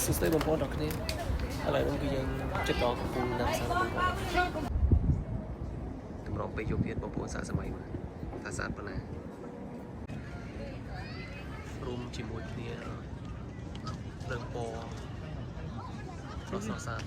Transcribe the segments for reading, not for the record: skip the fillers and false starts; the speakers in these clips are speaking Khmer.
សួស្តីបងប្អូនទាំងគ្នាឥឡូវនេះគឺយើងចិត្តដល់កំពង់ណាំសាបងប្អូនតម្រង់ពេលយប់ទៀតបងប្អូនសាកសម័យមើលថាស្អាតប៉ុណ្ណារួមជាមួយគ្នារឿងពណ៌ស្រស់ស្អាត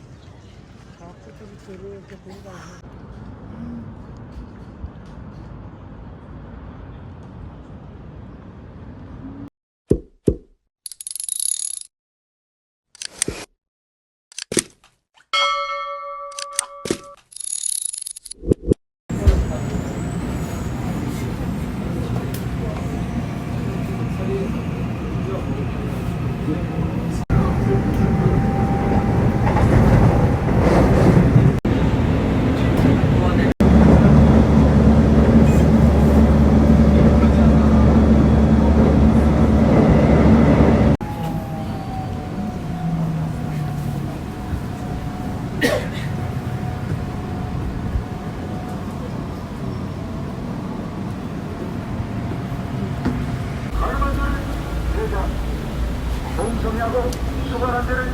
공정하고 수반한 데를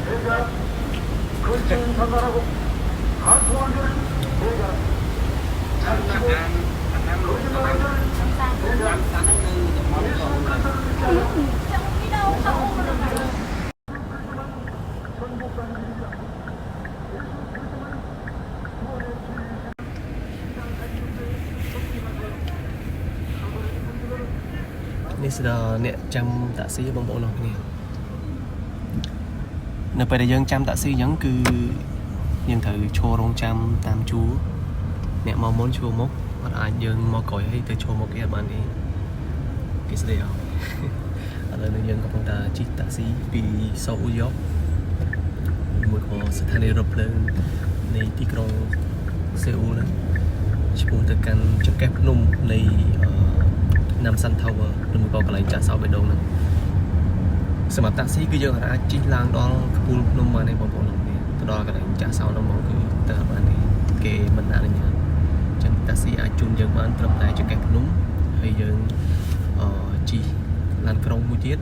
내가 근처인 상관하고 가통한 데를 내가 잘치고 거짓말한 데를 내가 예수는 간다를 느껴요. 전복하는 일이다.នេះស្ដាអ្នកចាំតាក់ស៊ីបងប្អូនអរគ្នានៅពេលដែលយើងចាំតាក់ស៊ីអញ្ចឹងគឺយើងត្រូវឈររងចាំតាមជួរអ្នកមកមុនជួរមុខអត់អាចយើងមកក្រោយហើយទៅឈរមុខគេអត់បានទេគេស្ដីអស់ឥឡូវនេះយើងកំពុងតែជិះតាក់ស៊ីពីសូអ៊ូយ៉កមួយក៏ស្ថានីយ៍រថភ្លើងនៃទីក្រុងសេអ៊ូលហ្នឹងឆ្ពោះទៅកាន់ចង្កេះភ្នំនៃNam San Tower ឬក៏កន្លែងចាក់សោបេដងហ្នឹងសម្រាប់តាក់ស៊ីគឺយើងអាចជិះឡើងដល់ខ្ពស់ភ្នំបានទេបងប្អូនទៅដល់កន្លែងចាក់សោហ្នឹងមកគឺទៅបានទេគេមិនអនុញ្ញាតអញ្ចឹងតាក់ស៊ីអាចជូនយើងបានត្រឹមតែចង្កេះភ្នំហើយយើងជិះឡានក្រុងមួយទៀត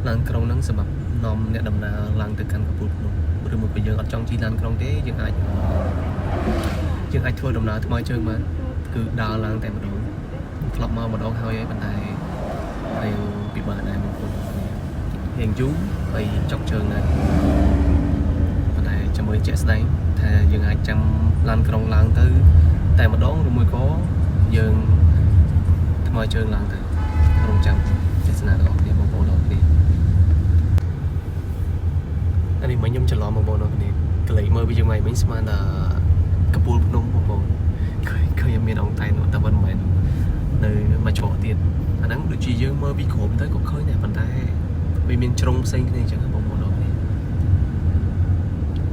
ឡានក្រុងហ្នឹងសម្រាប់នាំអ្នកដំណើរឡើងទៅកាន់ខ្ពស់ភ្នំឬមកបើយើងអត់ចង់ជិះឡានក្រុងទេយើងអាចធ្វើដំណើរថ្មើរជើងបានគឺដើរឡើងតែម្ដងធ្លាប់មកម្ដងហើយប៉ុន្តែរៀវពិបាកដែរបងប្អូនរៀងយូរហើយចុកជើងដែរប៉ុន្តែចាំមើលជាក់ស្ដែងថាយើងអាចចាំឡានក្រុងឡើងទៅតែម្ដងឬមួយក៏យើងថ្មើរជើងឡើងទៅរងចាំទស្សនារបស់គ្នាបងប្អូនអរគ្នានេះមិញខ្ញុំច្រឡំបងប្អូនអរគ្នាកន្លែងមើលពីយើងមិញស្មានថាកពូលភ្នំបងប្អូនឃើញមានអង្គតែនោះតែមិនមែននៅមួយច្រកទៀតអាហ្នឹងដូចជាយើងមើលពីក្រោមទៅក៏ឃើញដែរប៉ុន្តែវាមានជ្រុងផ្សេងគ្នាអញ្ចឹងបងប្អូនអរគ្នា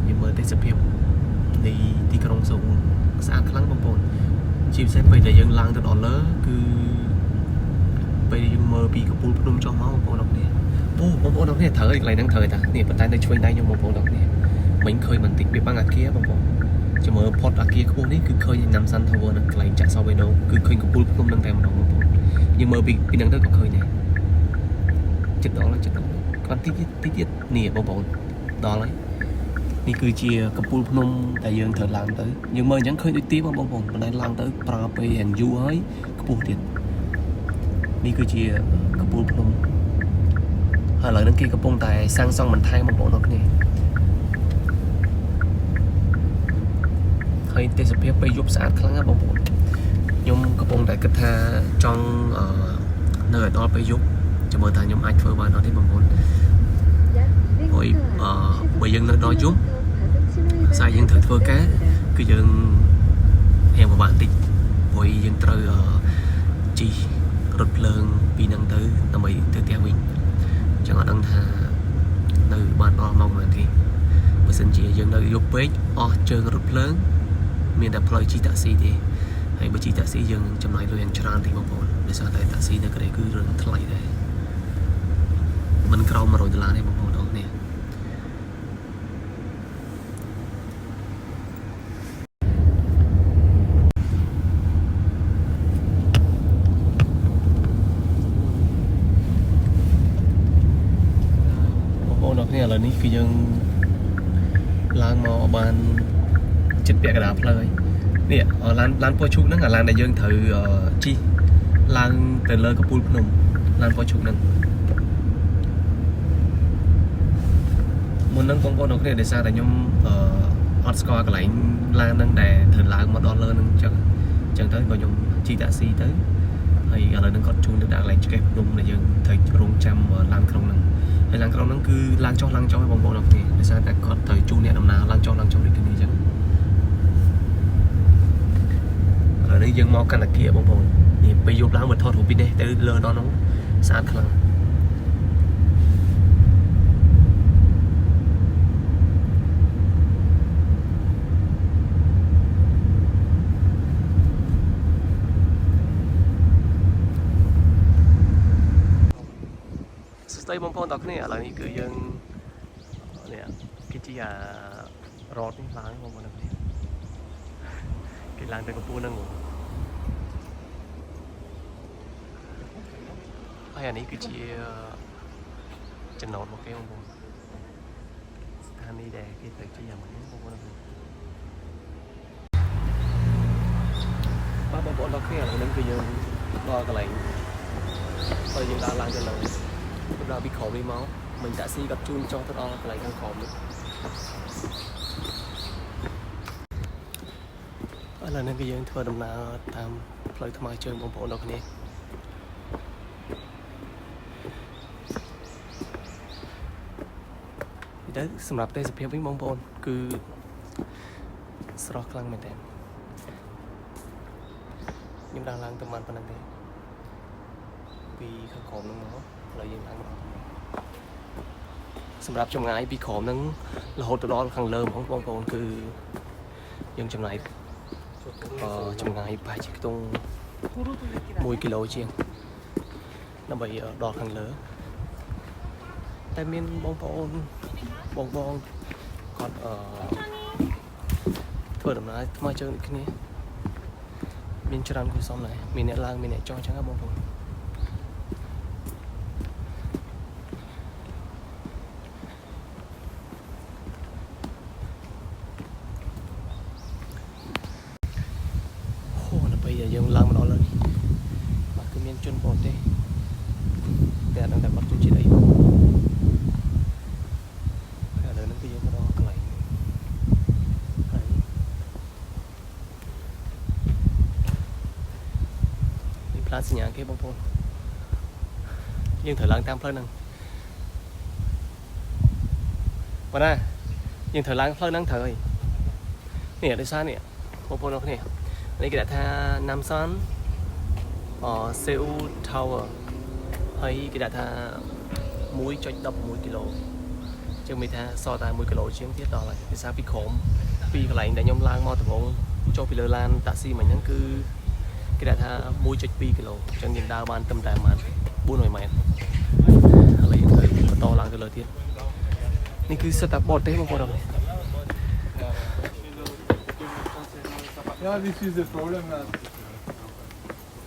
យើងមើលទេសភាពនៃទីក្រុងសូអ៊ូលស្អាតខ្លាំងបងប្អូនជាពិសេសពេលដែលយើងឡើងទៅដល់លើគឺពេលយើងមើលពីកំពូលភ្នំចុះមកបងប្អូនអរគ្នាអូបងប្អូនអរគ្នាត្រូវហើយកន្លែងហ្នឹងត្រូវតានេះប៉ុន្តែនៅឆ្វេងដៃខ្ញុំបងប្អូនអរគ្នាមិញឃើញបន្តិចវាបាំងអាគារបងប្អូនចាំមើលផុតអាគារខ្ពស់នេះគឺឃើញ Nam San Tower នៅកន្លែងចាក់សោបេដងគឺឃើញកំពូលភ្នំនឹងតែម្ដងបងប្អូនយើងមើលពីហ្នឹងទៅក៏ឃើញដែរចិត្តដល់គាត់ទីទៀតនេះបងប្អូនដល់ហើយនេះគឺជាកំពូលភ្នំដែលយើងត្រូវឡើងទៅយើងមើលអញ្ចឹងឃើញដូចទីបងប្អូនប៉ុន្តែឡើងទៅប្រើពេលយ៉ាងយូរហើយខ្ពស់ទៀតនេះគឺជាកំពូលភ្នំហើយឥឡូវហ្នឹងគេកំពុងតែសាងសង់បន្ថែមបងប្អូនអរគ្នាហើយទេសភាពពេលយប់ស្អាតខ្លាំងណាស់បងប្អូនខ្ញុំកំពុងតែគិតថាចង់នៅឲ្យដល់ពេលយប់ចាំមើលថាខ្ញុំអាចធ្វើបានអត់ទេបងប្អូនហើយបើយើងនៅដល់យប់ស្អែកយើងត្រូវធ្វើការគឺយើងរៀងពិបាកបន្តិចព្រោះយើងត្រូវជិះរថភ្លើងពីហ្នឹងទៅដើម្បីទៅផ្ទះវិញចឹងអត់ដឹងថានៅបានដល់ម៉ោងប៉ុន្មានទេបើសិនជាយើងនៅយប់ពេកអស់ជើងរថភ្លើងមានតែផ្លូវជិះតាក់ស៊ីទេហើយបើជិះតាក់ស៊ីយើងចំណាយលុយយ៉ាងច្រើនទេបងប្អូនដោយសារតែតាក់ស៊ីនៅកន្លែងគឺរឿងថ្លៃដែរមិនក្រោម$100ទេបងប្អូនអរគ្នា បងប្អូនគ្នាឥឡូវនេះគឺយើងឡើងមកបានចិត្តពាក់កណ្ដាលផ្លូវហើយនេះឡានពណ៌ឈូកហ្នឹងអាឡានដែលយើងត្រូវជិះឡើងទៅលើកំពូលភ្នំឡានពណ៌ឈូកហ្នឹងមុនហ្នឹងបងប្អូនគ្នាដោយសារតែខ្ញុំអត់ស្គាល់កន្លែងឡានហ្នឹងដែលត្រូវឡើងមកដល់លើហ្នឹងអញ្ចឹងទៅក៏ខ្ញុំជិះតាក់ស៊ីទៅហើយឥឡូវហ្នឹងគាត់ជូនទៅដល់កន្លែងឆ្កេះភ្នំដែលយើងត្រូវរងចាំឡានក្រុងហ្នឹងហើយឡានក្រុងហ្នឹងគឺឡើងចុះឲ្យបងប្អូនគ្នាដោយសារតែគាត់ត្រូវជូនអ្នកដំណើរឡើងចុះដូចគ្នាអញ្ចឹងឥឡូវនេះយើងមកកណ្ដាគៀបងប្អូននេះពេលយប់ឡើងមកថតរូបពីនេះទៅលើដល់ហ្នឹងស្អាតខ្លាំងស្ដីបងប្អូនតគ្នាឥឡូវនេះគឺយើងនេះគឺជារ៉តនេះឡើងបងប្អូនគ្នាគេឡើងទៅកំពូលហ្នឹងហើយអានេះគឺជាចំណតមកគេបងប្អូនស្ថានីយ៍ដែលគេទៅជិះអាមួយនេះបងប្អូនគ្នាបាទបងប្អូនតគ្នាឥឡូវនេះគឺយើងដល់កន្លែងហើយយើងដើរឡើងទៅលើដល់ពីក្រោមនេះមកមិញតាក់ស៊ីគាត់ជូនចុះទៅដល់កន្លែងខាងក្រោមនេះឥឡូវនេះគឺយើងធ្វើដំណើរតាមផ្លូវថ្មើរជើងបងប្អូនទាំងគ្នាទៅសម្រាប់ទេសភាពវិញបងប្អូនគឺស្រស់ខ្លាំងមែនតើខ្ញុំដើរឡើងទៅប៉ុណ្ណឹងទេពីខាងក្រោមហ្នឹងមកឥឡូវយើងឡើងមកសម្រាប់ចម្ងាយពីក្រោមហ្នឹងរហូតទៅដល់ខាងលើហ្មងបងប្អូនគឺយើងចំណាយចម្ងាយប្រហែលជាខ្ទង់1គីឡូជាងដើម្បីដល់ខាងលើតែមានបងប្អូនបងគាត់ធ្វើដំណើរថ្មើរជើងដូចគ្នាមានច្រើនគូសំដែរមានអ្នកឡើងមានអ្នកចុះអញ្ចឹងហ៎បងប្អូនយើងឡើងមកដល់លើនេះបាទគឺមានជនបរទេសតែអត់ដឹងតែបាត់ជនជាតិអីហើយឥឡូវហ្នឹងគឺយើងមកដល់កន្លែងហើយនេះផ្លាកសញ្ញាគេបងប្អូនយើងត្រូវឡើងតាមផ្លូវហ្នឹងបាទណាយើងត្រូវឡើងផ្លូវហ្នឹងត្រូវហើយនេះដោយសារនេះបងប្អូនអរគ្នានេះគេដាក់ថា Namsan Seoul Tower ហើយគេដាក់ថា 1.16 គីឡូជាងមានថាសល់តែ1គីឡូជាងទៀតដល់ហើយភាសាពីក្រោមពីកន្លែងដែលខ្ញុំឡើងមកដំបូងចុះពីលើឡានតាក់ស៊ីមិញហ្នឹងគឺគេដាក់ថា 1.2 គីឡូអញ្ចឹងយើងដើរបានត្រឹមតែប្រហែល400ម៉ែត្រឥឡូវយើងត្រូវបន្តឡើងទៅលើទៀតនេះគឺសិតតែបតទេបងប្អូនអរគ្នា Yeah, this is the problem that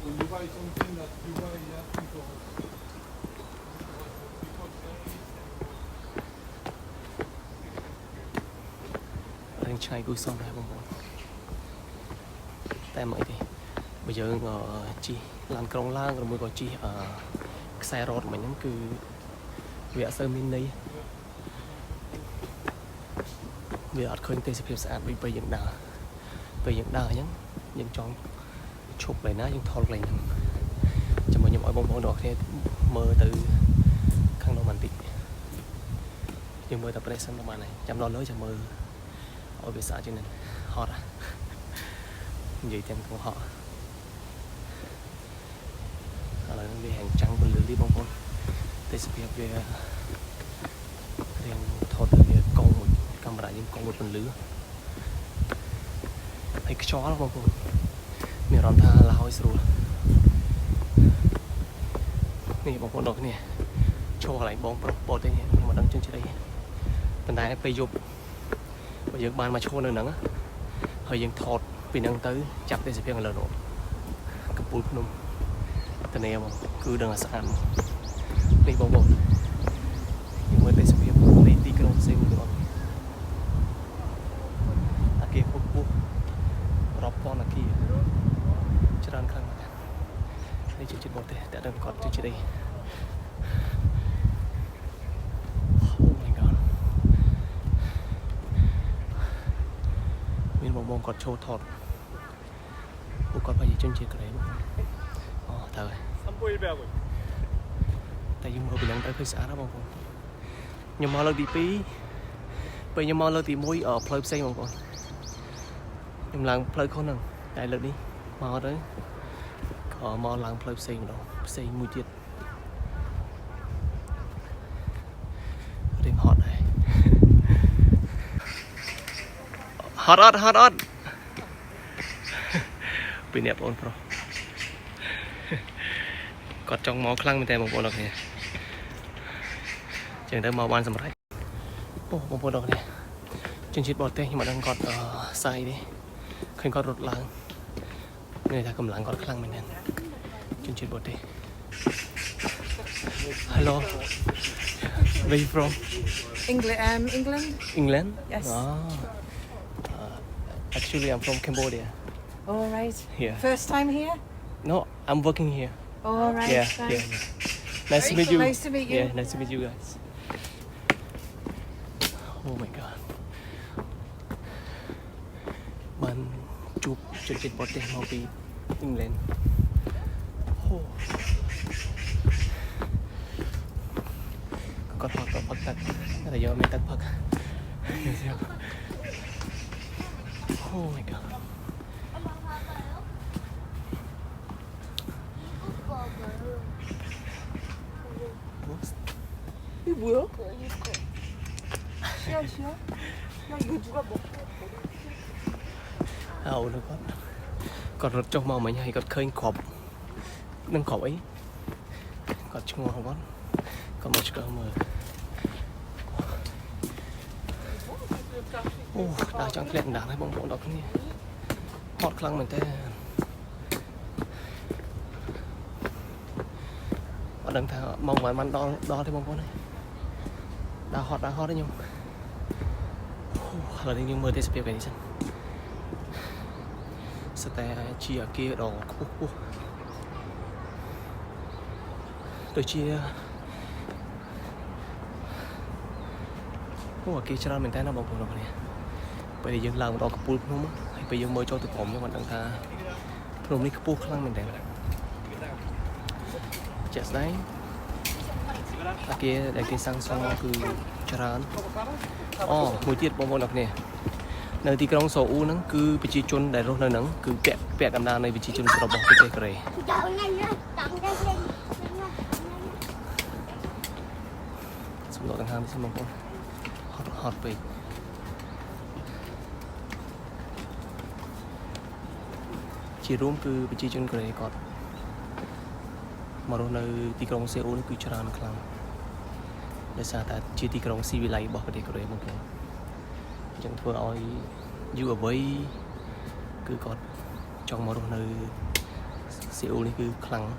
when you buy something that you buy, you have to go. រឿងឆ្ងាយគូសំដែរបងប្អូនតែមិនអីទេបើយើងជិះឡានក្រុងឡើងឬមួយក៏ជិះខ្សែរ៉តមិញហ្នឹងគឺវាអត់សូវមានន័យវាអត់ឃើញទេសភាពស្អាតដូចពេលយើងដើរពេលយើងដើរអញ្ចឹងយើងចង់ឈប់កន្លែងណាយើងថតកន្លែងហ្នឹងចាំមកខ្ញុំឲ្យបងប្អូនទាំងអស់គ្នាមើលទៅខាងនោះបន្តិចយើងមើលតែប្រេសិនប្រហែលហើយចាំដល់លើចាំមើលឲ្យវាស្អាតជាងនេះហត់និយាយទាំងកំហក់ឥឡូវនេះវាហាងចាំងពលឺនេះបងប្អូនទេសភាពវារៀងថតទៅវាកង់មួយកាមេរ៉ាយើងកង់មួយពលឺហើយខ្យល់បងប្អូនមានអារម្មណ៍ថាឡើយស្រួលនេះបងប្អូនទាំងគ្នាឈរកន្លែងបងប្រុសបតទេខ្ញុំមិនដឹងជឿចិត្តអីប៉ុន្តែពេលយប់បើយើងបានមកឈរនៅហ្នឹងហើយយើងថតពីហ្នឹងទៅចាប់ទេសភាពលើនោះកំពូលភ្នំតនេមកគឺដឹងថាស្អាតនេះបងប្អូនយើងមើលទេសភាព បងគាត់ចូលថតពួកគាត់ប្រហែលជនជាតិកូរ៉េបងអូតើតែយើងមើលពីហ្នឹងទៅឃើញស្អាតណាស់បងប្អូនខ្ញុំមកលើកទី2ពេលខ្ញុំមកលើកទី1ផ្លូវផ្សេងបងប្អូនខ្ញុំឡើងផ្លូវខុសហ្នឹងតែលើកនេះមកទៅក៏មកឡើងផ្លូវផ្សេងម្ដងផ្សេងមួយទៀតរៀងហត់ដែរហត់អត់ពីអ្នកបងប្រុសគាត់ចង់មកខ្លាំងមែនតើបងប្អូនអរគ្នាចឹងទៅមកបានសម្រេចអូបងប្អូនអរគ្នាជនជាតិបរទេសខ្ញុំអត់ដឹងគាត់សាយទេឃើញគាត់រត់ឡើងនេះថាកម្លាំងគាត់ខ្លាំងមែនតើជនជាតិបរទេស Hello Where you from England. England Yes. Actually I'm from Cambodia All right. Yeah. First time here? No I'm working here All right. Yeah. Nice to meet you. Nice to meet you. Yeah, nice to meet you guys. Oh my god. Bạn chụp chương trình bọt màu bị England. Oh. Có hoạt động bắt tắc. Đây là do mình tắc phật. Oh my god. 이게 뭐야? 시야. 야 이거 누가 먹어? Nó còn rớt trong màu mình hay còn khơi khọp nâng khọp ấy còn chung ngon quá còn một cái mờ đã chẳng lẹn đá hay bóng bóng đó cái gì hot khăn mình thế ở đằng thà mong ngoài man đo thấy bóng bóng này đã hot đấy nhung là đi nhưng mơ thế sẽ biết cái gìแต่ชีอาเกดอกโดยชีโอ้เกชราเหมือนกันนะบางคนเราเนี่ยไปยังลางดอกกระปุกนู้นให้ไปยังมวยโจตุกผมยังวันต่างตาพรุ่งนี้กระปุกคลั่งเหมือนกันเจ็ดได้อาเกได้เกสังซองคือชรานอ๋อมวยเจี๊ยบบางคนเราเนี่ยในที่กรุงโซอูนั้นคือวิจิชนได้รถนั้นคือแปะกำลังในวิจิชนสระบอกประเทศกรีสมรต่างหากที่สมบูรณ์ฮอตไปชีรุ่มคือวิจิชนกรีก่อนมารถในที่กรุงโซอูนั้นคือชรานคลังและสาแต่ที่ที่กรุงซีวิไลบอกประเทศกรีบางคนchẳng vừa oi du ở với cứ còn trong một nơi siêu này cứ khăng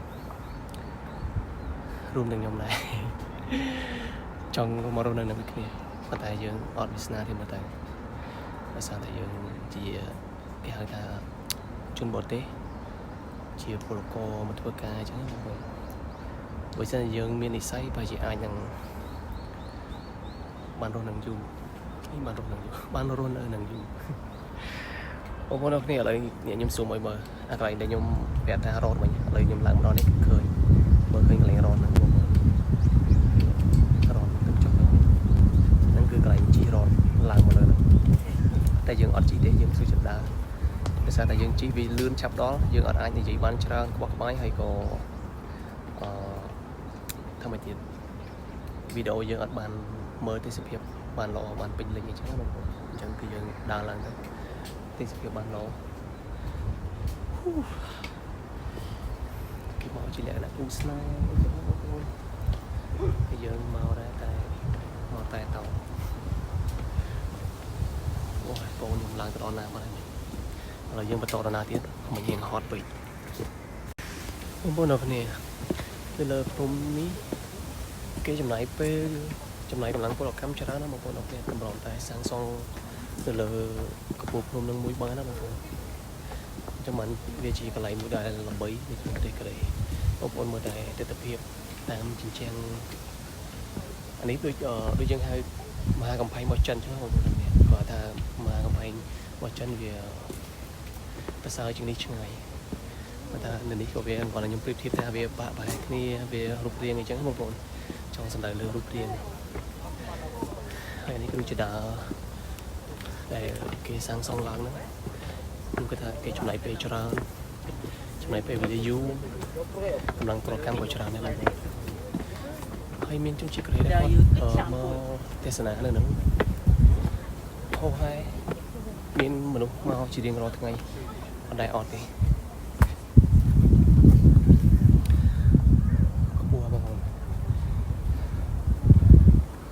room đằng nhom này trong một nơi này kia mà tại dương ở Việt thì mà tại là sao tại dương chỉ cái hàng ta chun bột té chỉ protocol một thứ ca chứ bởi sao dương miền này say và chỉ ai rằng ban đầu nằm du ban rôn ở nằng du ông nói này là nhẹ nhom xuống mọi bờ cái để nhom vẹt ra rôn mình lấy nhom làm đó đấy khơi bờ khơi lại rôn nằng rôn từng chốc nằng cứ cái chỉ rôn làm một lần tại dương ở chỉ để dương suy chập đá tại sao tại dương chỉ vì lươn chập đó dương ở anh thì chỉ ban cho bọc máy hay có tham gia video dương ở bàn mời tới sự hiệp bàn lò bàn bình linh chứ không chẳng cứ dừng đào lần đấy thì sự bàn lò cái màu chỉ lẽ là u snow bây giờ màu ra màu tay tàu ôi cô nhung lần từ đó nào mà rồi dương bắt đầu là nào tiếp mình nhìn hot bị không bao giờ này bây giờ hôm ní cái chấm này pe trong này còn lắng có cắm cho nó một con độc này cầm rộng tại sang son từ lờ cặp buộc hôm nâng mũi bắn nó một con trong mình về chỉ còn lại mũi đại là bấy thì chúng ta cái này một con mũi đại để tập hiệp làm chỉnh trang anh ấy đôi dân hai mà cầm phay một chân chứ không có và ta mà cầm phay បើចិនវាប្រសើរជាងនេះឆ្ងាយបើថានៅនេះក៏វាគាត់ខ្ញុំប្រៀបធៀបថាវាបាក់បែកគ្នាវារូបរាងអញ្ចឹងបងប្អូនចង់សម្ដៅលើរូបរាងហើយនេះគឺជាដើរដែលគេសាងសង់ឡើងហ្នឹងខ្ញុំគិតថាគេចំណាយពេលច្រើនចំណាយពេលវេលាយូរកម្លាំងប្រកម្មក៏ច្រើនដែរបងប្អូនហើយមានជនជាតិកូរ៉េដែលគាត់មកទេសនានៅហ្នឹងហោហើយមានមនុស្សមកជារៀងរាល់ថ្ងៃអត់ដែរអត់ទេខ្ពស់បងប្អូន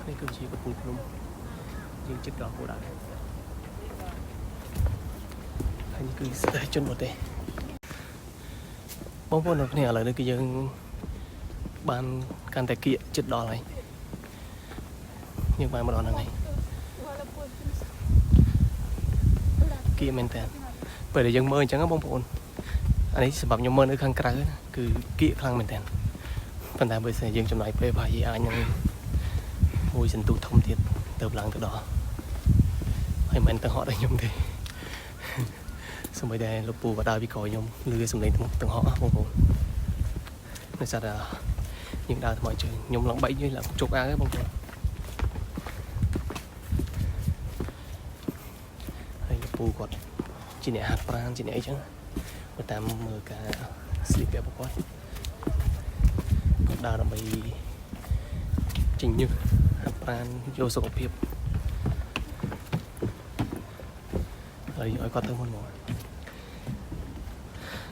នេះគឺជាកំពូលភ្នំយើងជិតដល់គោលដៅហើយនេះគឺស្ទើរជនបរទេសបងប្អូនអ្នកគ្នាឥឡូវនេះគឺយើងបានកាន់តែគៀកជិតដល់ហើយយើងបានមកដល់ហ្នឹងហើយគៀកមែនតើពេលដែលយើងមើលអញ្ចឹងបងប្អូនអានេះសម្រាប់ខ្ញុំមើលនៅខាងក្រៅគឺគៀកខ្លាំងមែនតើប៉ុន្តែបើសិនយើងចំណាយពេលប្រហែលអាចនឹងមួយសន្ទុះធំទៀតទៅឡើងទៅដល់ហើយមិនទៅហត់ឲ្យខ្ញុំទេសម្បីតែលោកពូក៏ដើរពីក្រោយខ្ញុំលឺសំឡេងទាំងហក់បងប្អូននៅសាត់យើងដើរថ្មជើងខ្ញុំឡើងបែកយើងឡើងជុកអាវបងប្អូនហើយលោកពូគាត់ជាអ្នកហាត់ប្រាណជាអ្នកអីចឹងបើតាមមើលការ sleep របស់គាត់ដើរដើម្បីចេញញើសហាត់ប្រាណយកសុខភាពហើយឲ្យគាត់ទៅមុនមក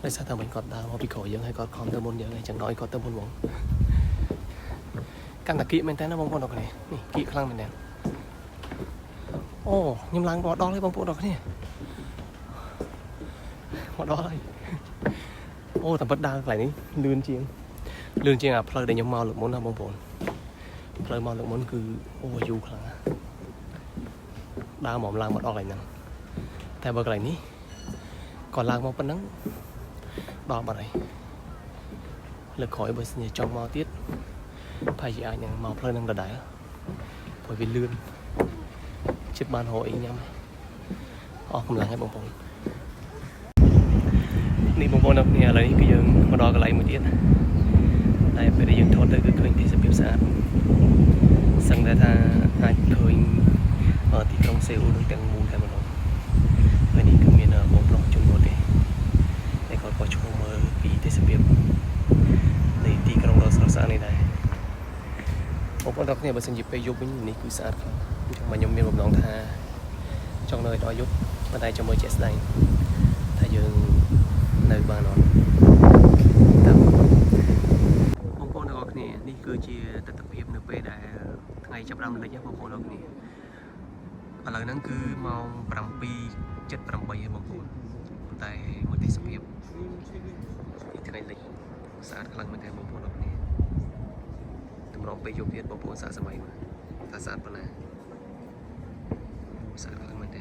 ដោយសារតែមិញគាត់ដើរមកពីក្រោយយើងហើយគាត់ខំទៅមុនយើងហើយចឹងឲ្យគាត់ទៅមុនហ្មងកាន់តែគៀកមែនតើណាបងប្អូនអរគ្នានេះគៀកខ្លាំងមែនតើអូខ្ញុំឡើងមកដល់ហើយបងប្អូនអរគ្នាមកដល់ហើយអូតែពិតដើរកន្លែងនេះលឿនជាងអាផ្លូវដែលខ្ញុំមកលើកមុនណាបងប្អូនផ្លូវមកលើកមុនគឺអូយូរខ្លាំងដើរមកឡើងមកដល់កន្លែងហ្នឹងតែបើកន្លែងនេះគាត់ឡើងមកប៉ុណ្ណឹងដល់បាត់ហើយលើកក្រោយបើសិនជាចង់មកទៀតប្រហែលជាអាចនឹងមកផ្លូវហ្នឹងដដែលព្រោះវាលឿនជិតបានរកអីញ៉ាំអស់កម្លាំងហើយបងប្អូននេះបងប្អូនអ្នកគ្នាឥឡូវនេះគឺយើងមកដល់កន្លែងមួយទៀតតែពេលដែលយើងថតទៅគឺឃើញទេសភាពស្អាតសឹងតែថាអាចឃើញទីក្រុងសេអ៊ូលនឹងទាំងមូលតែម្ដងហើយនេះគឺមានបងប្រុសជំនួសទេតែគាត់ក៏ឈ្មោះមើលពីទេសភាពនៃទីក្រុងដ៏ស្រស់ស្អាតនេះដែរបងប្អូនអ្នកគ្នាបើសិនជាពេលយប់វិញនេះគឺស្អាតខ្លាំងអញ្ចឹងមកខ្ញុំមានបំណងថាចង់នៅឲ្យដល់យប់ប៉ុន្តែចាំមើលជាក់ស្ដែងថាយើងនៅបានអត់តាមបងប្អូនទាំងអស់គ្នានេះគឺជាទស្សនវិជ្ជានៅពេលដែលថ្ងៃចាប់ផ្ដើមលិចបងប្អូនទាំងអស់គ្នាឥឡូវហ្នឹងគឺម៉ោង 7:78 ហើយបងប្អូនតែមួយទេសភាពទីថ្ងៃលិចស្អាតខ្លាំងមែនទេបងប្អូនទាំងអស់គ្នាតម្រង់ពេលយប់ទៀតបងប្អូនសាកសម័យមើលថាស្អាតប៉ុណ្ណាស្អាតខ្លាំងមែនទេ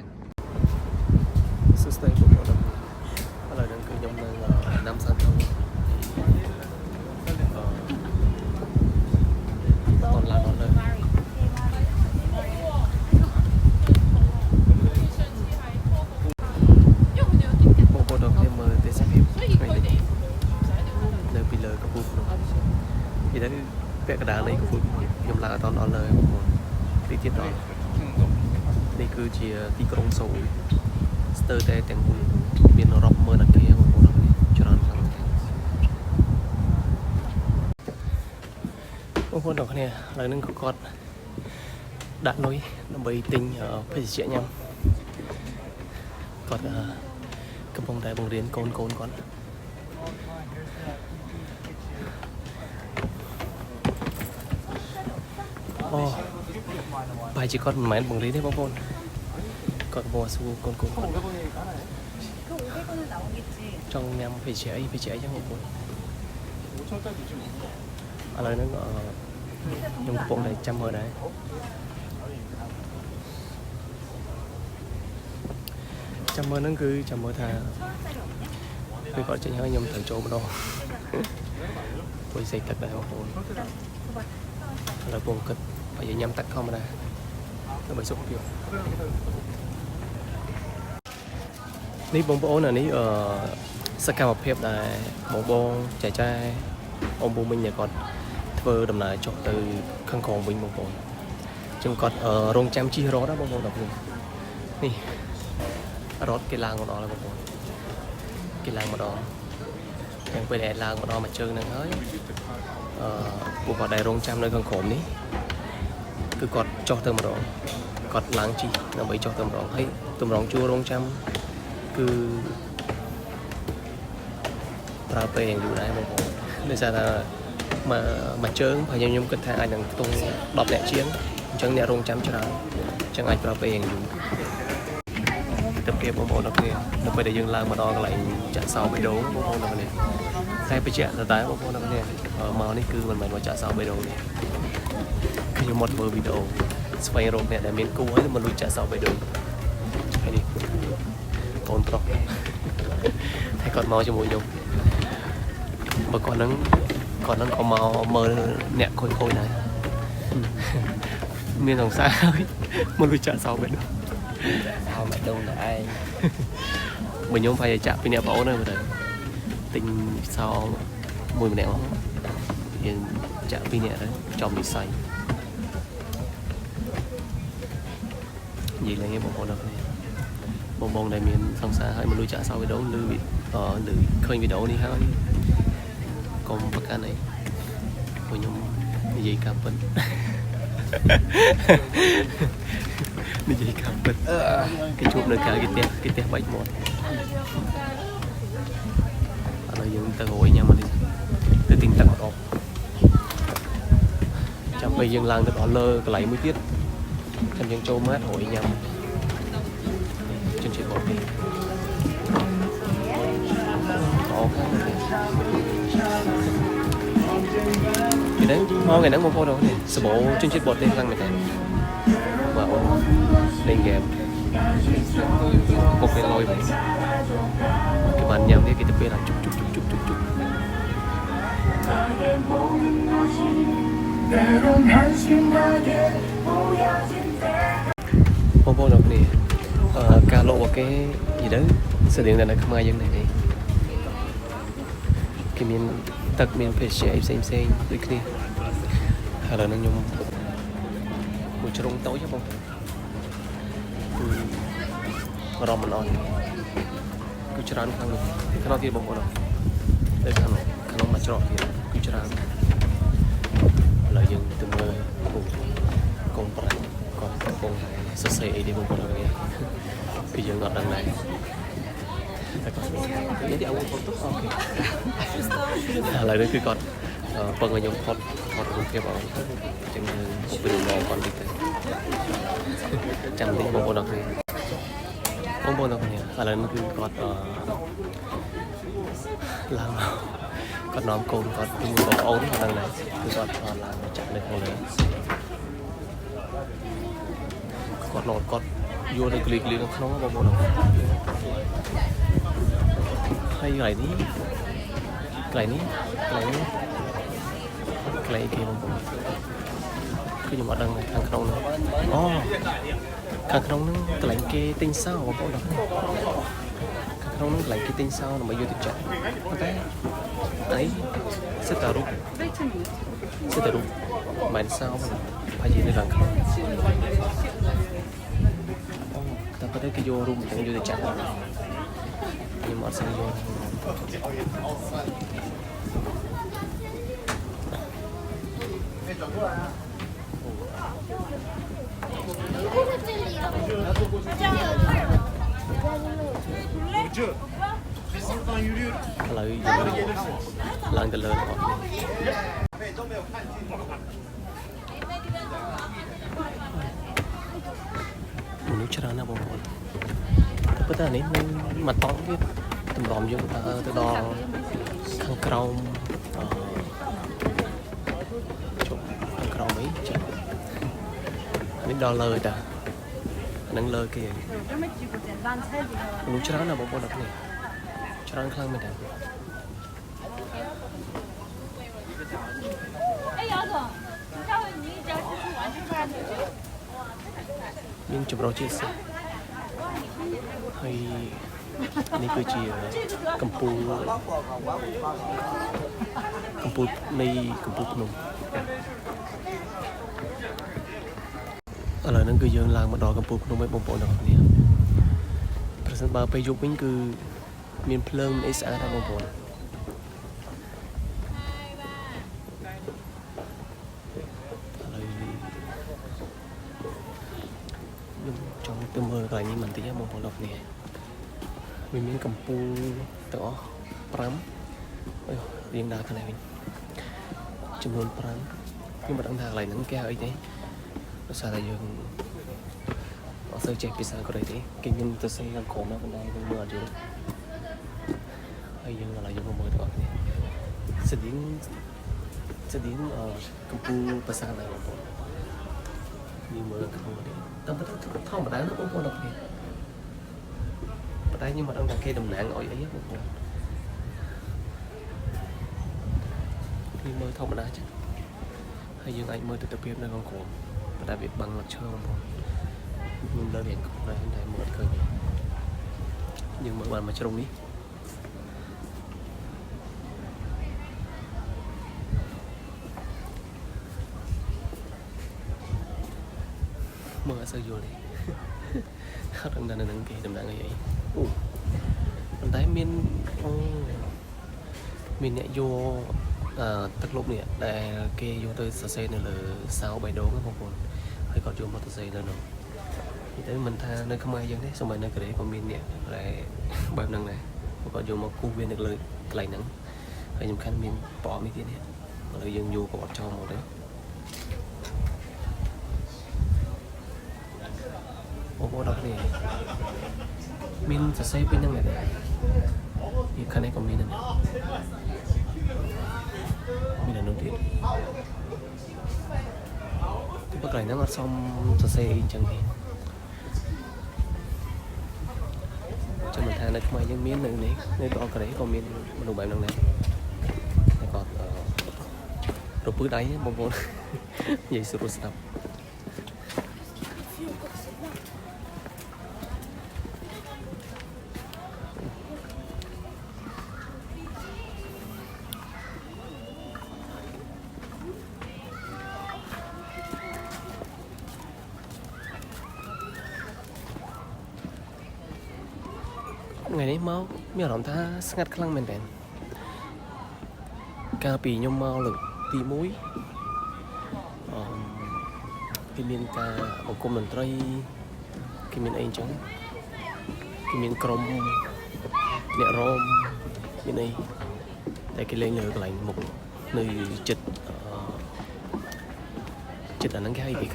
សួស្ដីបងប្អូនឥឡូវហ្នឹងគឺខ្ញុំនៅណាំសានថងតនឡានអត់លើបងប្អូនដល់គ្នាមើលទេសភាពនៅពីលើកំពូលភ្នំនិយាយទៅពាក់កណ្ដាលនៃកំពូលខ្ញុំឡើងអត់ដល់លើបងប្អូនទីទៀតដល់នេះគឺជាទីក្រុងសូអ៊ូលស្ទើរតែទាំងមូលមានរាប់ម៉ឺនអគារបងប្អូនច្រើនខ្លាំងមែនទែនបងប្អូនទាំងគ្នាឥឡូវហ្នឹងក៏គាត់ដាក់លុយដើម្បីទិញភេសជ្ជៈញ៉ាំគាត់កំពុងតែបង្រៀនកូនគាត់អូបាយជាគាត់មិនមែនបង្រៀនទេបងប្អូនគាត់មកសួរកូនគាត់ចង់ញ៉ាំភេសជ្ជៈអីចឹងបងប្អូនឥឡូវហ្នឹងខ្ញុំកំពុងតែចាំមើលដែរចាំមើលហ្នឹងគឺចាំមើលថាពេលគាត់ចេញហើយខ្ញុំត្រូវចូលម្ដងព្រោះសេកទឹកដែរបងប្អូនឥឡូវពងគិតបើញ៉ាំទឹកធម្មតាដើម្បីសុខភាព នេះបងប្អូនអានេះសកម្មភាពដែលបងចែកចាយអ៊ំពូមិញដែលគាត់ធ្វើដំណើរចុះទៅខាងក្រោមវិញបងប្អូនចឹងគាត់រងចាំជិះរត់ណាបងប្អូនដល់នេះនេះរត់គេឡើងមកដល់ហើយបងប្អូនគេឡើងមកដល់យ៉ាងពេលដែលឡើងមកដល់មួយជើងហ្នឹងហើយពួកគាត់ដែលរងចាំនៅខាងក្រោមនេះគឺគាត់ចុះទៅម្ដងគាត់ឡើងជិះដើម្បីចុះទៅម្ដងហើយតម្រង់ជួររងចាំគឺប្រើពេលយ៉ាងយូរដែរបងប្អូនដោយសារថាមួយជើងប្រហែលខ្ញុំគិតថាអាចនឹងខ្ទង់10នាក់ជាងអញ្ចឹងអ្នករងចាំច្រើនអញ្ចឹងអាចប្រើពេលយ៉ាងយូរទៅព្រៀបបងប្អូនដល់គ្នានៅពេលដែលយើងឡើងមកដល់កន្លែងចាក់សោបេដូងបងប្អូនដល់គ្នាតែបញ្ជាក់ទៅតែបងប្អូនដល់គ្នាមកនេះគឺមិនមែនមកចាក់សោបេដូងទេខ្ញុំមកធ្វើវីដេអូស្វែងរកអ្នកដែលមានគូហើយមកលួចចាក់សោបេដូងហើយនេះកូនប្រុសហើយគាត់មកជាមួយខ្ញុំបើគាត់នឹងក៏មកមើលអ្នកខូចដែរមានសង្សារហើយមកលួចចាក់សោបេដូងសោបេដូងតែឯងបើខ្ញុំphảiចាក់ពីអ្នកបងអូនហ្នឹងមើលទៅទិញសោមួយម្នាក់មកយើងចាក់ពីអ្នកទៅចំនិស័យនិយាយឡើងឯងបងប្អូនដល់គ្នាបងដែលមានសង្សារហើយមកលួចចាក់សោបេដូងឬឃើញវីដេអូនេះហើយកុំប្រកាន់អីព្រោះខ្ញុំនិយាយការពិតនិយាយការពិតគេជួបនៅក្រៅគេផ្ទះបែកមាត់ឥឡូវយើងទៅរួយញ៉ាំមកនេះទៅទិញទឹកអប់ចាំពេលយើងឡើងទៅដល់លើកន្លែងមួយទៀតចាំយើងចូលមករួយញ៉ាំជនជាតិបរទេសអូខេគេដឹងមកថ្ងៃហ្នឹងបងប្អូននេះសបោជនជាតិបរទេសខ្លាំងមែនទេបាទអូនលេងហ្គេមពុកពេលលុយវិញគេបានញ៉ាំនេះគេទៅពេលជុកបងប្អូនដល់គ្នាការលោករបស់គេនិយាយទៅស្តៀងតែនៅខ្មែរយើងដែរនេះគេមានទឹកមានភេសជ្ជៈផ្សេងដូចគ្នាហើយឥឡូវហ្នឹងខ្ញុំមួយជ្រុងតូចបងគឺរំមិនអត់គឺច្រើនខាងនេះខ្នោះទៀតបងប្អូននៅក្នុងមួយច្រកទៀតគឺច្រើនឥឡូវយើងទៅមើលកូនប្រុសគាត់កំពុងសរសេរអីទេបងប្អូននេះគឺយើងអត់ដឹងដែរតែគាត់និយាយអវ៉ាត់ទៅអូខេឥឡូវនេះគឺគាត់ពឹងឲ្យខ្ញុំផុតរូបភាពអស់ចឹងខ្ញុំទៅរំលងគាត់តិចទៅចាំតិចបងប្អូនអរគុណបងប្អូនអរគុណឥឡូវនេះគឺគាត់ឡើងគាត់នាំកូនគាត់ពីបងប្អូនគាត់ដឹងដែរគឺគាត់ឡើងចាក់នៅខាងលើគាត់លោតគាត់យកទៅក្លីក្នុងក្នុងបងប្អូនហើយកន្លែងនេះគេបងប្អូនគឺខ្ញុំអត់ដឹងខាងក្នុងនោះអូខាងក្នុងហ្នឹងកន្លែងគេទិញសោបងប្អូនខាងក្នុងហ្នឹងកន្លែងគេទិញសោដើម្បីយកទៅចាក់ប៉ុន្តែអីសិតតារូបមិនសោហើយនិយាយនៅខាងក្នុងតែប៉ុន្តែគេយករូបហ្នឹងយកទៅចាក់ខ្ញុំអត់ស្គាល់យកឥឡូវឡើងទៅលើបងប្អូនមនុស្សច្រើនណាស់បងប្អូនតែប៉ុន្តែនេះនឹងមកតង់ទៀតតម្រាំយើងទៅដល់ខាងក្រោមជប់ខាងក្រោមអីចានេះដល់លើតានឹងលើគេមនុស្សច្រើនណាស់បងប្អូនដល់គ្នាច្រើនខ្លាំងមែនទេមានចម្រុះជាតិសាសន៍ហើយ នេះគឺជាកំពូលនៃកំពូលភ្នំឥឡូវហ្នឹងគឺយើងឡើងមកដល់កំពូលភ្នំហើយបងប្អូនទាំងអស់គ្នាប្រសិនបើពេលយប់វិញគឺមានភ្លើងអីស្អាតដែរបងប្អូនឥឡូវខ្ញុំចង់ទៅមើលកន្លែងនេះបន្តិចបងប្អូនទាំងអស់គ្នាវាមានកំពូលទាំងអស់5រៀងដើរខាងនេះវិញចំនួន5ខ្ញុំមិនដឹងថាកន្លែងហ្នឹងគេហៅអីទេដោយសារតែយើងអត់សូវចេះភាសាកូរ៉េទេគេមានទៅសេខាងក្រោមណាប៉ុន្តែយើងមើលអត់យល់ហើយយើងឥឡូវយើងមកមើលទាំងអស់គ្នាស្តៀងកំពូលប្រាសាទដែរបងប្អូនយើងមើលខាងនេះតាមពិតធម្មតាណាបងប្អូនទាំងគ្នាប៉ុន្តែខ្ញុំមិនដឹងថាគេតំណាងឲ្យអីទេបងប្អូនយើងមើលធម្មតាចឹងហើយយើងអាចមើលទស្សនវិជ្ជានៅក្នុងក្រោមប៉ុន្តែវាបាំងលឹកឈើបងប្អូនខ្ញុំលើរៀងខ្ពស់ដែរតែមើលអត់ឃើញយើងមើលបានមកជ្រុងនេះមើលអត់សូវយល់ទេអត់ដឹងថានៅនឹងគេតំណាងអីអូប៉ុន្តែមានអ្នកយកទឹកលុបនេះដែលគេយកទៅសរសេរនៅលើសៅបៃដងបងប្អូនហើយគាត់យកមកសរសេរនៅនោះនិយាយទៅមិនថានៅខ្មែរយើងទេសូម្បីនៅកូរ៉េក៏មានអ្នកដែលបែបហ្នឹងដែរគាត់យកមកគូសវានៅលើកន្លែងហ្នឹងហើយសំខាន់មានប្រអប់នេះទៀតនេះឥឡូវយើងយកក៏អត់ចោលមកទេបងប្អូនដល់គ្នាមានសរសេរពីហ្នឹងដែរពីខាងនេះក៏មានដែរមានអនុទៀតទីបកន្លែងហ្នឹងអត់សមសរសេរអីចឹងទេចាំមិនថានៅខ្មែរយើងមាននៅនេះនៅប្រទេសកូរ៉េក៏មានមនុស្សបែបហ្នឹងដែរតែគាត់រពើដៃបងប្អូននិយាយស្រួលស្ដាប់ថ្ងៃនេះមកមានអារម្មណ៍ថាស្ងាត់ខ្លាំងមែនតើកាលពីខ្ញុំមកលើកទី1គេមានការបង្គុំតន្ត្រីគេមានអីអញ្ចឹងគេមានក្រុមអ្នករំមានអីតែគេលេងនៅកន្លែងមុខនៅចិត្តអាហ្នឹងគេហៅគេ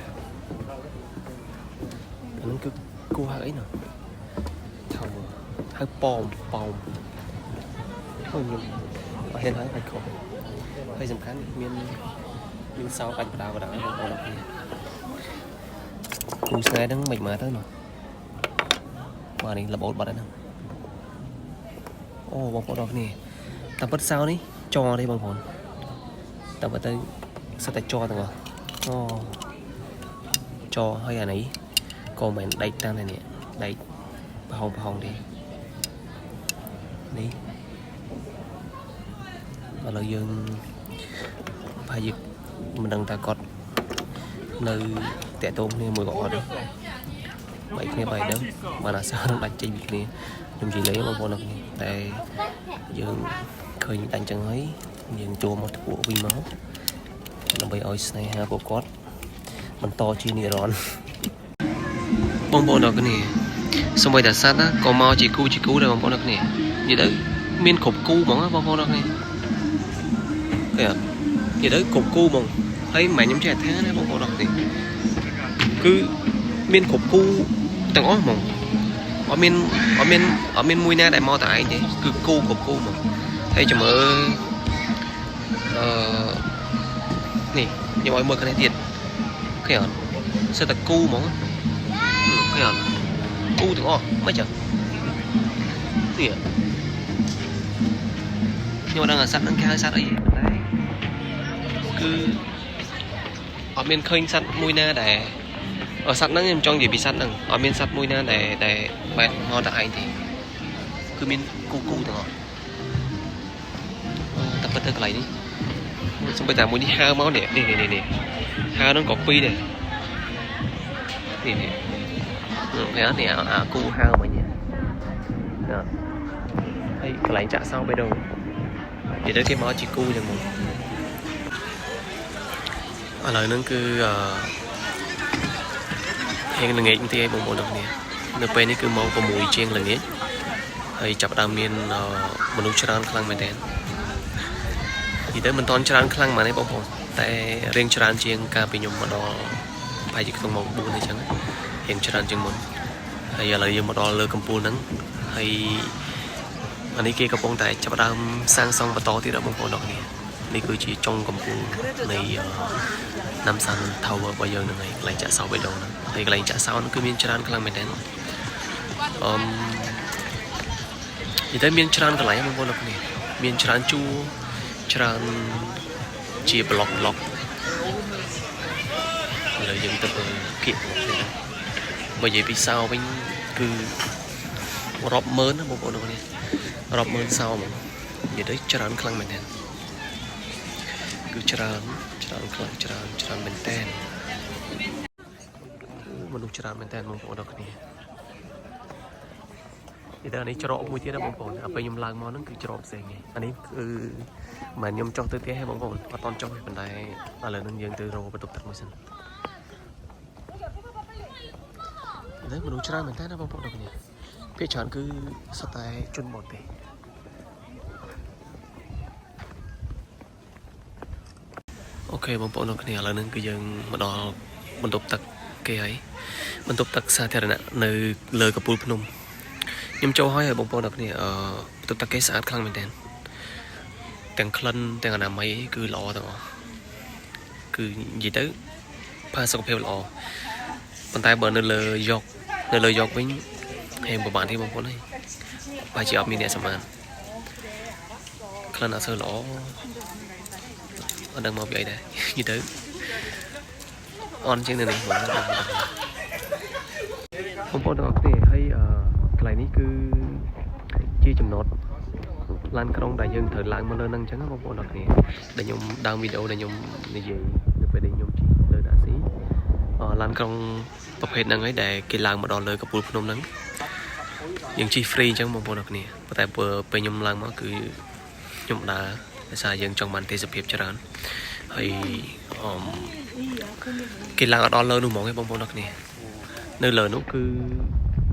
អាហ្នឹងគឺគូហៅអីណោះហៅប៉មខ្ញុំអត់ហ៊ានហៅបាច់ខុសហើយសំខាន់មានសោបាច់បដាបងប្អូនគ្នាគូស្នេហ៍ហ្នឹងមិនមកទៅណោះបាទនេះរបូតបាត់ហ្នឹងអូបងប្អូនគ្នាតាមពិតសោនេះចរទេបងប្អូនតាមពិតទៅសិតតែចរទាំងអស់អូចរហើយអានេះក៏មិនដែកតាមតែនេះដែកប្រហោងទេនេះឥឡូវយើងប្រហែលជាមិនដឹងថាគាត់នៅតាក់ទងគ្នាមួយក៏អត់ទេបែកគ្នាបែកទៅបានអាសានឹងដាច់ចេញពីគ្នាខ្ញុំនិយាយលេងបងប្អូនគ្នាតែយើងឃើញដាច់ចឹងហើយយើងចូលមកទៅពួកវិញមកដើម្បីឲ្យស្នេហាពួកគាត់បន្តជានិរន្តរ៍បងប្អូនគ្នាសូម្បីតែសត្វណាក៏មកជាគូដែរបងប្អូនគ្នានិយាយទៅមានគ្រប់គូហ្មងបងប្អូនគ្នាឃើញអត់និយាយទៅគ្រប់គូហ្មងហើយមិនខ្ញុំចេះថាណាបងប្អូនគ្នាគឺមានគ្រប់គូទាំងអស់ហ្មងអត់មានមួយណាដែលមកតែឯងទេគឺគូគ្រប់គូហ្មងហើយចាំមើលនេះខ្ញុំឲ្យមើលខាងនេះទៀតឃើញអត់សិតតែគូហ្មងឃើញអត់គូទាំងអស់មិនចឹងនេះខ្ញុំដឹងថាសត្វហ្នឹងគេហៅសត្វអីតែគឺអត់មានឃើញសត្វមួយណាដែលសត្វហ្នឹងខ្ញុំចង់និយាយពីសត្វហ្នឹងអត់មានសត្វមួយណាដែលបែបមកតែឯងទេ cứ miên cu từng ngọn tập vật cái này đi xong bây giờ muốn đi hao máu để nè hao nó có pi này nè cái đó nè cu hao mà nhỉ đây cái này chả sao bây đâu thì đấy cái máu chỉ cu chẳng một lời nó cứ hiện là nghệ chúng ta bông bông được nè nó bên này cứ màu có mùi chiên là nghệ hay chập đam miên mình nuôi tràn khăn mình đen thì tới mình toàn tràn khăn mà này bông bông tại riêng tràn chiên cà phê nhung mà đó phải chỉ không màu buồn này chẳng hiện tràn chừng một hay là giờ mà đó lơ cầm buồn nắng hay anh ấy kia cái bông tại chập đam sang xong và to thì đã bông bông được nè đây cứ chỉ trong cầm buồn này năm san thầu bây giờ này lại trả sau bây đầu nữa thì lại trả sau nó cứ miên tràn khăn mình đen thì tới miên tràn cái lại bông bông được nè miên tràn chu tràn chia block lợi dụng tập kiện bây giờ vì sao bên cứ rộp mơn nó một bộ đồ này rộp mơn sao mà vậy đấy tràn khăn mình nè cứ tràn mình tên mình đủ tràn mình tên một bộ đồ này thì đây này cho rộp mũi tiết đó một bộ này bây nhung lang món nó cứ cho rộp gì này anh ấy cứ mà nhung cho tới cái hay một bộ và toàn trong phần này là lần dân từ rồi và tục tật mới sinh đấy mình đủ tràn mình tên đó một bộ đồ này phía chọn cứ sát tay chun một tí ok bọn bọn nó cái này là nên cái dân mà đó mình tục tật cái ấy mình tục tật xa theo này nơi lời cặp bùn phun nhưng châu hỏi ở bọn bọn nó cái này tục tật cái xã khăn mình đen tiền khăn tiền là mấy cứ lọ thôi cứ gì tới pha sọc phèo lọ bàn tay bờ nơi lời giọt với em của bạn thì bọn bọn này bài chỉ học mình để xem màn khăn là sơ lọ đang màu vậy đây như thế on trên này này không có được thì hay cái này ní cứ chia chùm nốt lan cái đông đại dương thời lan mà lên năng trắng không có được thì để nhung đang video để nhung như vậy được về để nhung chỉ lời đã xí lan cái đông tập hệ năng ấy để cái làng mà đòn lời cặp bùn phun nắng những chi free chẳng một bộ được nè tại bờ nhung làng mà cứ nhung đá xài dân trong bàn thế tập hiệp cho rằng hay cái làng ở đó lơ nu mỏng cái bông bông đặc nè nơi lờ nó cứ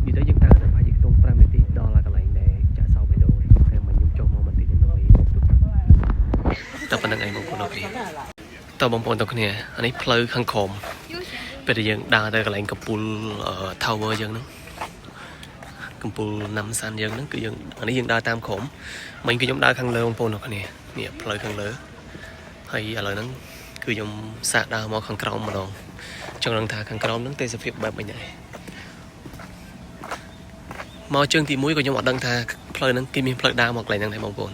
đi tới dân ta nó phải dịch tung pram này tí đó là cái lạnh để trả sau về đồ hay mình nhung cho mong mình tí đến nó bị tập bên này bông bông đặc nè tao bông bông đặc nè anh ấy plug khăn khom bây giờ dân đa đây cái lạnh cặp bùn tower dân nó cặp bùn năm san dân nó cứ dân anh ấy dân đa tam khom mình cứ giống đa khăn lơ bông bông đặc nè nè plug khăn lơ hay là nó cứ dùng sạc đa mò khăn còng mà đòn trong lần thả khăn còng nó tê sẽ phiền bẹp mình này mò chân thì mũi của nhóm họ đăng thả plug nó kim miên plug đa một lại năng này mong buồn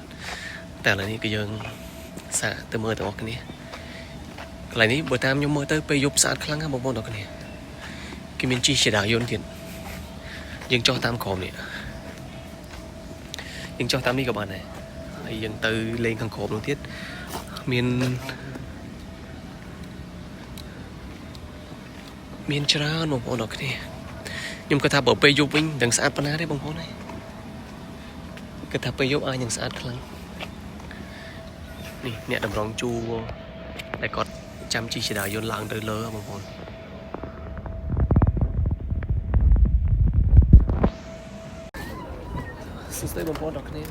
แต่là ní cái dương sạc từ mưa từ cái này lại ní buổi tam nhóm mưa tới bây giúp sạc khăn mong buồn đó cái này kim miên chi sẽ đào vô tiền dương cho tam khổ này dương cho tam đi các bạn này dân từ lên khăn khổ đầu tiết miền trà nổ bộ cái này nhưng cái tháp ở bây giờ mình đừng sát pan đấy bông hôn này cái tháp bây giờ ai nhưng sát lắm nè nhẹ đầm rong chu lại còn chăm chỉ chỉ đạo vô làng tới lơ bông hôn xin tới bông hôn cái này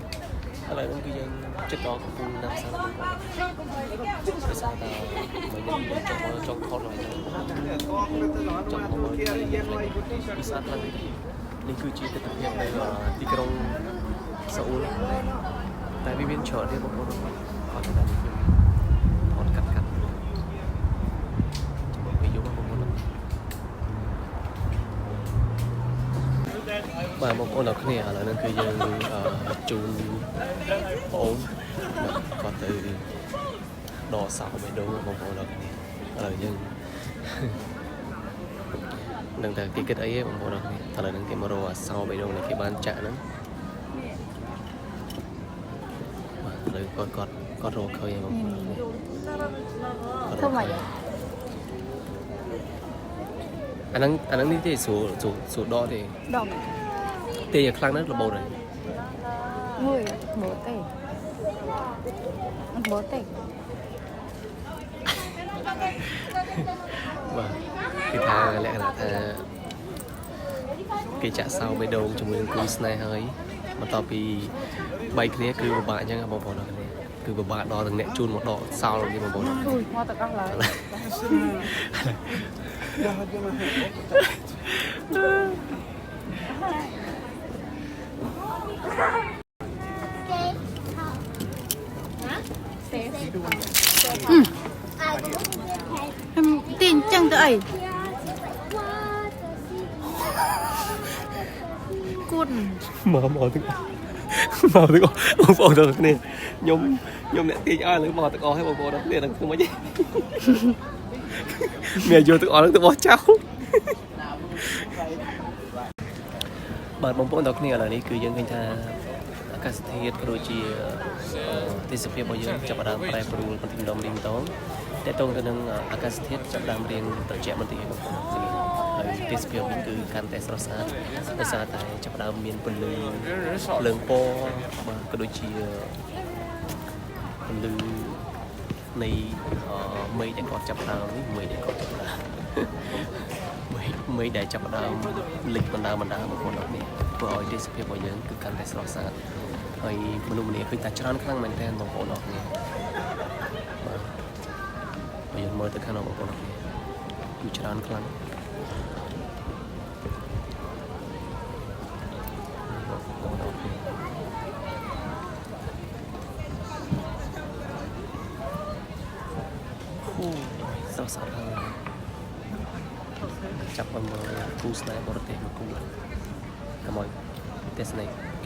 là những cái dân chết đó cũng năm sáu năm qua cái sao ta mình trong con rồi trong con mới cái sát là những cử chỉ cái thực hiện này là đi cái đông Seoul tại vì bên chợ thì một con còn là còn cắt ví dụ một con và một con độc này là nên cái dân chun ổn còn từ đỏ sạo mấy đô một con độc này là dân đừng thấy cái ấy một con độc này thật là những cái maro sau mấy đô này cái ban chạ lắm เลยก็รอเคยมั้ง Không phải vậy. อันนั้นนี่ที่สูดอดิ Đồng. เตะครั้งนั้นระบบเลย Người bố tể. Bố tể. ว่าคือทางแหละนะគេចាក់សោបេះដូងជាមួយនឹងគូស្នេហ៍ហើយបន្ទាប់ពី3គ្នាគឺពិបាកអញ្ចឹងបងប្អូនអរគ្នាគឺពិបាកដល់នឹងអ្នកជូនមកដកសោលនេះបងប្អូន Ui, hoa tạc ác lá. Tin chẳng tới. Cút. មកទាំងបងប្អូនទាំងគ្នាខ្ញុំអ្នកទាញឲ្យលើមកទាំងអស់ឲ្យបងប្អូនទាំងគ្នាទាំងខ្ញុំអីមានយកទាំងអស់នឹងទៅបោះចោលបាទបងប្អូនទាំងគ្នាឥឡូវនេះគឺយើងឃើញថាអាកាសធាតុក៏ដូចជាទេសភាពរបស់យើងចាប់ផ្ដើមប្រែប្រួលបន្តិចម្ដងតទៅតងទៅនឹងអាកាសធាតុចាប់ផ្ដើមរៀងត្រជាក់បន្តិចបងប្អូនហើយទេសភាពវិញគឺកាន់តែស្រស់ស្អាតដោយសារតែចាប់ផ្ដើមមានពន្លឺភ្លើងពណ៌បាទក៏ដូចជាពន្លឺនៃមេឃដែលគាត់ចាប់ផ្ដើមនេះមេឃដែលគាត់ចាប់ផ្ដើមមេឃដែលចាប់ផ្ដើមលិចបណ្ដាបងប្អូនអរគ្នាធ្វើឲ្យទេសភាពរបស់យើងគឺកាន់តែស្រស់ស្អាតហើយមនុស្សម្នាឃើញតែច្រើនខ្លាំងមែនទែនបងប្អូនអរគ្នាបាទយើងមើលទៅខាងនោះបងប្អូនអរគ្នាគឺច្រើនខ្លាំងស្រស់ស្អាតហើយចាប់មកគូស្នេហ៍បរទេសមកគូកុំឲ្យទេសនា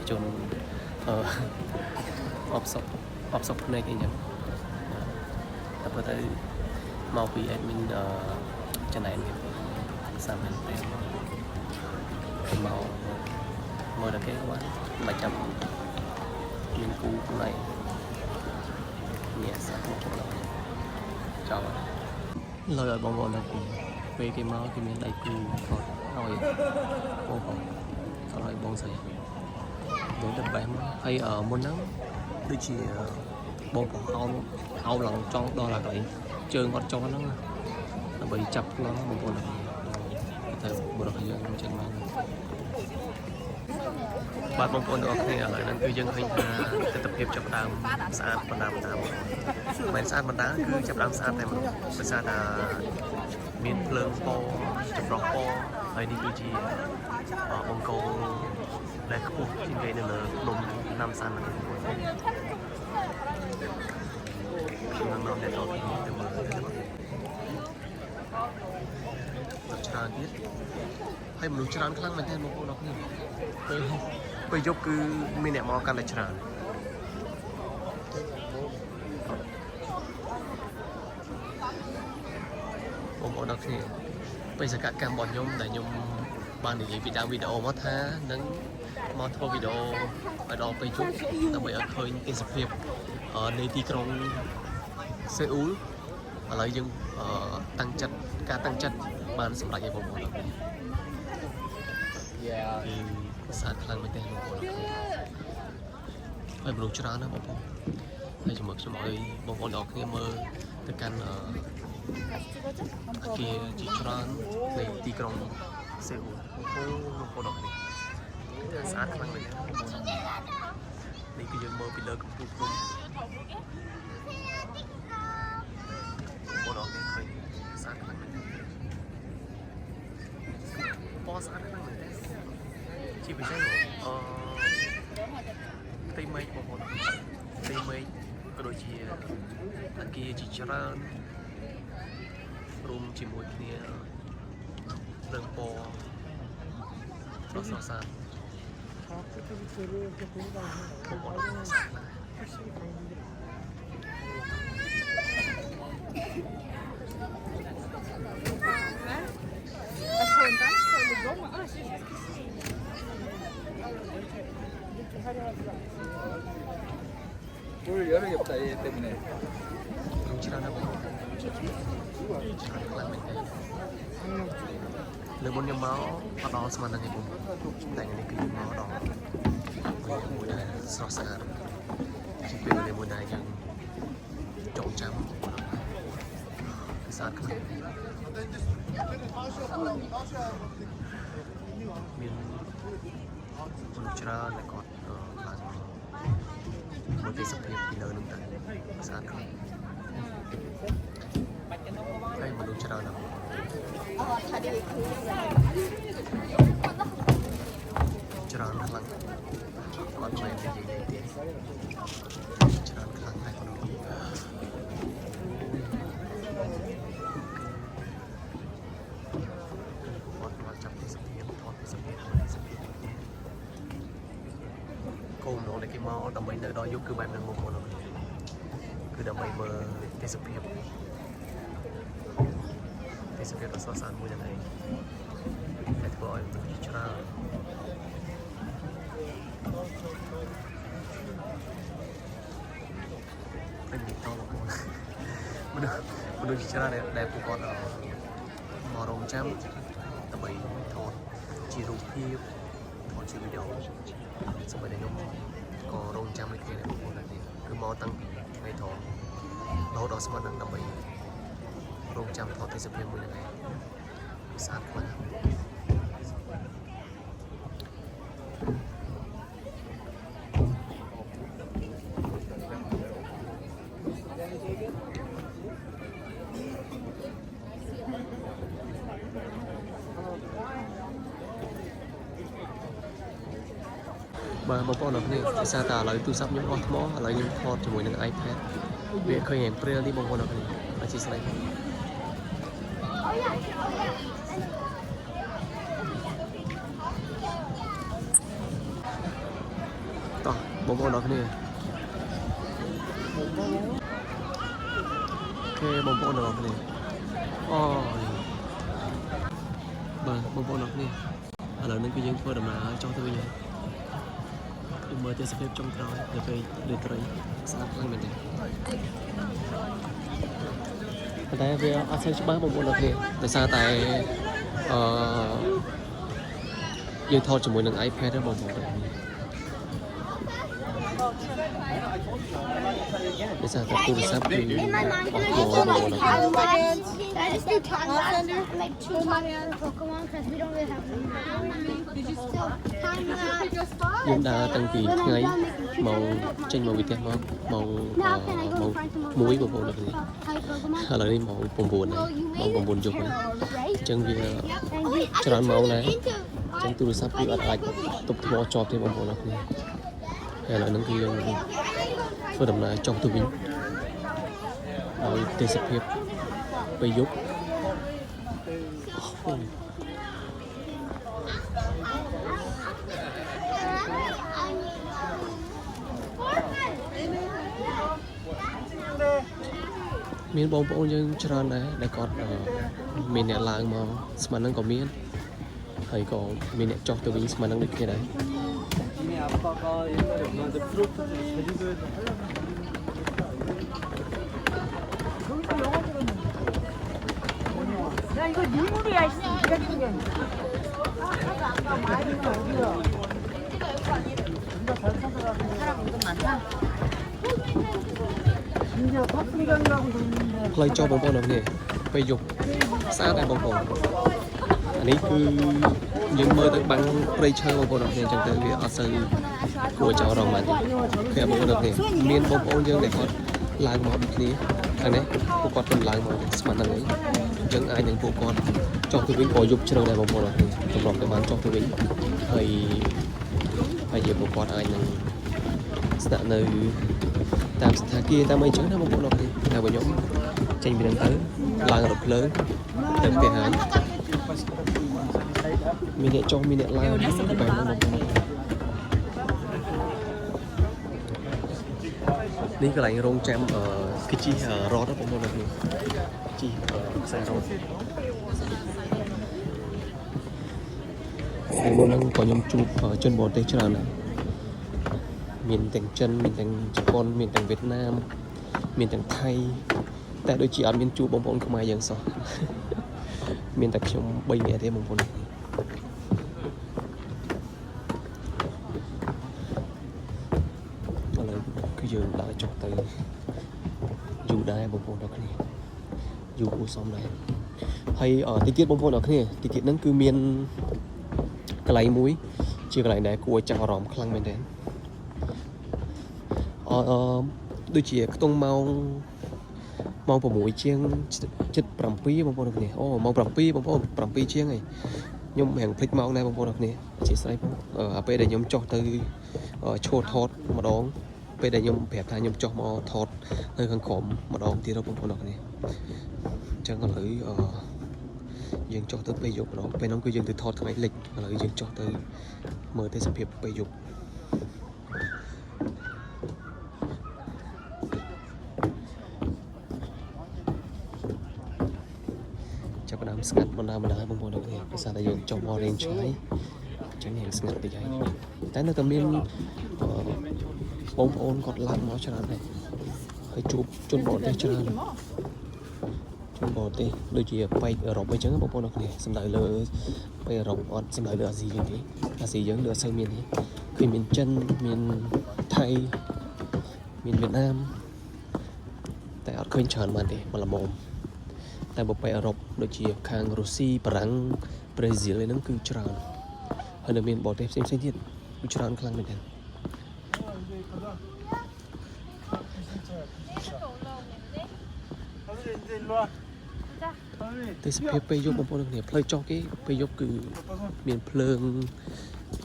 ជនអបសពភ្នែកអីចឹងតែបើទៅមកពី admin ចំណែននេះសាមញ្ញតែមកមើលដល់គេគាត់មិនចាំមានគូផ្នែកនេះសាប់មកចោលលើឲ្យបងប្អូនដល់ពេលគេមកគេមានដៃគូថតឲ្យបងថតឲ្យបងស្រីដូចទៅបែបមកហើយមុនហ្នឹងដូចជាបងប្អូនអោបឡើងចង់ដល់កន្លែងជើងគាត់ចុះហ្នឹងដើម្បីចាប់ខ្លងបងប្អូនទៅបរិយាយើងអញ្ចឹងមកបាទបងប្អូនទាំងអស់គ្នាឥឡូវហ្នឹងគឺយើងឃើញថាទិដ្ឋភាពចាប់ផ្ដើមស្អាតបណ្ដាមិនស្អាតបណ្ដាគឺចាប់ផ្ដើមស្អាតតែម្ដងដោយសារតែមានភ្លើងពណ៌ចម្រុះពណ៌ហើយនេះគឺជាបង្គោលដែលខ្ពស់ជាងគេនៅលើភ្នំណាំសាន់ហ្នឹងខ្ញុំនាំអ្នកដល់ទៅមើលទៅច្រើនទៀតហើយមនុស្សច្រើនខ្លាំងមែនទែនបងប្អូនអរគ្នាពេលយប់គឺមានអ្នកមកកាន់តែច្រើនបងប្អូនអរគ្នាបេសកកម្មរបស់ខ្ញុំដែលខ្ញុំបាននិយាយពីដើមវីដេអូមកថានឹងមកធ្វើវីដេអូឲ្យដល់ពេលយប់ដើម្បីឲ្យឃើញទេសភាពនៃទីក្រុងសេអ៊ូលឥឡូវយើងតាំងចិត្តបានសម្រេចឲ្យបងប្អូនអរគ្នាសាទខ្លាំងមែនទេបងប្អូនហើយមនុស្សច្រើនណាស់បងប្អូនហើយជាមួយខ្ញុំឲ្យបងប្អូនទាំងគ្នាមើលទៅកាន់អគារជាច្រើននៃទីក្រុងសេអ៊ូលបងប្អូនទាំងគ្នាស្អាតខ្លាំងមែនទេនេះគឺយើងមើលពីលើកំពូលភ្នំបងប្អូនទាំងគ្នាឃើញស្អាតខ្លាំងមែនទេពណ៌ស្អាតខ្លាំងមែនទេជាពិសេសផ្ទៃមេឃបងប្អូនផ្ទៃមេឃក៏ដូចជាអគារជាច្រើនរួមជាមួយគ្នារឿងពណ៌ស្រស់ស្អាតបងប្អូនស្អាតណាស់ 올 여름이 없다 얘 때문에. ខ្ញុំច្រើនណាស់បងខ្លាំងមែនទេលើមុនខ្ញុំមកអត់ដល់ស្មានហ្នឹងទេបងតែនេះគឺមកដល់មួយដែលស្រស់ស្អាតជាពេលវេលាមួយដែលយើងចងចាំស្អាតខ្លាំងមានមនុស្សច្រើនដែលគាត់ឡើងមកទេសភាពពីលើនឹងទៅស្អាតខ្លាំងហើយមនុស្សច្រើនណាស់ច្រើនខ្លាំងគាត់មិននិយាយទេច្រើនខ្លាំងតែគាត់គាត់មកចាប់ទេសភាពថតទេសភាពគោលនោះដែលគេមកដើម្បីនៅដល់យប់គឺបែបហ្នឹងមកបងគឺដើម្បីមើលទេសភាពទេសភាពដ៏ស្រស់ស្អាតមួយហ្នឹងឯងតែធ្វើឲ្យមនុស្សច្រើនពេញទីតមកមនុស្សច្រើនដែលពួកគាត់មករងចាំដើម្បីថតជារូបភាពថតជាវីដេអូសម្រាប់ខ្ញុំក៏រងចាំដូចគ្នាដែរបងប្អូនដែរគឺមកតាំងពីថ្ងៃថតរហូតដល់ស្មានហ្នឹងដើម្បីរងចាំថតទេសភាពមួយហ្នឹងឯងស្អាតខ្លាំងបាទបងប្អូនអរគុណភាសាតាឥឡូវទូរស័ព្ទខ្ញុំអស់ថ្មឥឡូវខ្ញុំថតជាមួយនឹង iPad វាឃើញយ៉ាងព្រាលនេះបងប្អូនអរគុណអរគុណតោះបងប្អូនអរគុណអូខេបងប្អូនអរគុណអូបាទបងប្អូនអរគុណឥឡូវនេះគឺយើងធ្វើដំណើរចុះទៅវិញហើយគឺមើលទេសភាពចុងក្រោយទៅពេលលើត្រីស្អាតខ្លាំងមែនទេតែវាអត់សូវច្បាស់បងប្អូនអរគុណដោយសារតែយើងថតជាមួយនឹង iPad ទេបងប្អូនដោយសារតែទូរស័ព្ទគឺអត់បងប្អូនអរគុណ I just do time lapse like 2 Pokemon because we don't really have Did you still time lapse? យើងដើរតាំងពីថ្ងៃមកចេញមកវិទ្យាមកម៉ោង1បងប្អូនអរគុណឥឡូវនេះម៉ោង9ហើយម៉ោង9យប់ហើយអញ្ចឹងវាច្រើនម៉ោងដែរអញ្ចឹងទូរស័ព្ទគឺអត់អាចទប់ថ្មជាប់ទេបងប្អូនអរគុណហើយឥឡូវហ្នឹងគឺយើងធ្វើដំណើរចុះទៅវិញដោយទេសភាពពេលយប់មានបងប្អូនយើងច្រើនដែរដែលគាត់មានអ្នកឡើងមកស្មានហ្នឹងក៏មានហើយក៏មានអ្នកចុះទៅវិញស្មានហ្នឹងដូចគ្នាដែរ 아빠가 옛날에 엄마한테 프로포즈를 제주도에서 하려고 거기서 영화 들었는데 야 이거 미물이야 이 새끼 아까 말이면 어디야 우리가 잘 찾아가서 사람 은근 많다 심지어 파프리강이라고 들었는데 ផ្លូវចុះបងប្អូនអរគុណពេលយប់ស្អាតដែរបងប្អូនអានេះគឺយើងមើលទៅបាំងព្រៃឈើបងប្អូនអរគុណអញ្ចឹងទៅវាអត់សូវគួរចោលរងបានទេគឺបងប្អូនអរគុណមានបងប្អូនយើងដែលគាត់ឡើងមកដូចគ្នាខាងនេះពួកគាត់ទៅឡើងមកស្មានហ្នឹងឯងអញ្ចឹងអាចនឹងពួកគាត់ចុះទៅវិញក៏យប់ជ្រៅដែរបងប្អូនអរគុណសម្រាប់តែបានចុះទៅវិញហើយយើងពួកគាត់អាចនឹងស្នាក់នៅតាមស្ថានភាពតាមអីចឹងណាបងប្អូនអរគុណតែបើខ្ញុំចេញពីហ្នឹងទៅឡើងរថភ្លើងទៅផ្ទះហើយមានអ្នកចុះមានអ្នកឡើងបែបហ្នឹងបងប្អូននេះកន្លែងរងចាំគឺជីរត់បងប្អូនអរគុណជីខ្សែរត់ហើយមុនហ្នឹងក៏ខ្ញុំជួបជនបរទេសច្រើនដែរ មានទាំងចិនមានទាំងជប៉ុនមានទាំងវៀតណាមមានទាំងថៃតែដូចជាអត់មានជួបបងប្អូនខ្មែរយើងសោះ មានតែខ្ញុំ3នាក់ទេបងប្អូនឥឡូវគឺយើងដើរចុះទៅយូរដែរបងប្អូនទាំងគ្នាយូរគួរសមដែរហើយទីទៀតបងប្អូនទាំងគ្នាទីទៀតហ្នឹងគឺមានកន្លែងមួយជាកន្លែងដែលគួរឲ្យចាប់អារម្មណ៍ខ្លាំងមែនទែនដូចជាខ្ទង់ម៉ោង6ជាង7បងប្អូនទាំងគ្នាអូម៉ោង7បងប្អូន7ជាងហើយខ្ញុំហាងភ្លេចម៉ោងដែរបងប្អូនទាំងគ្នាអធិស្ឋានបងពេលដែលខ្ញុំចុះទៅឈរថតម្ដងពេលដែលខ្ញុំប្រាប់ថាខ្ញុំចុះមកថតនៅខាងក្រោមម្ដងទៀតបងប្អូនទាំងគ្នាអញ្ចឹងឥឡូវយើងចុះទៅពេលយប់ម្ដងពេលហ្នឹងគឺយើងទៅថតថ្ងៃលិចឥឡូវយើងចុះទៅមើលទេសភាពពេលយប់ចាប់ផ្ដើមស្ងាត់បណ្ដាបងប្អូនទាំងគ្នាភាសាតែយើងចុះមករៀងឆ្ងាយអញ្ចឹងយើងស្ងាត់តិចហើយតែនៅតែមានបងប្អូនគាត់ឡើងមកច្រើនដែរហើយជួបជនបរទេសច្រើនជនបរទេសដូចជាប៉ែកអឺរ៉ុបអីចឹងបងប្អូនទាំងគ្នាសំដៅលើប៉ែកអឺរ៉ុបអត់សំដៅលើអាស៊ីយើងទេអាស៊ីយើងលើអត់សូវមានទេគឺមានចិនមានថៃមានវៀតណាមតែអត់ឃើញច្រើនបានទេមកល្មមតែបើប៉ែកអឺរ៉ុបដូចជាខាងរុស្ស៊ីបារាំងប្រេស៊ីលហ្នឹងគឺច្រើនហើយនៅមានបរទេសផ្សេងៗទៀតគឺច្រើនខ្លាំងមែនទេទេសភាពពេលយប់បងប្អូនទាំងគ្នាផ្លូវចុះគេពេលយប់គឺមានភ្លើង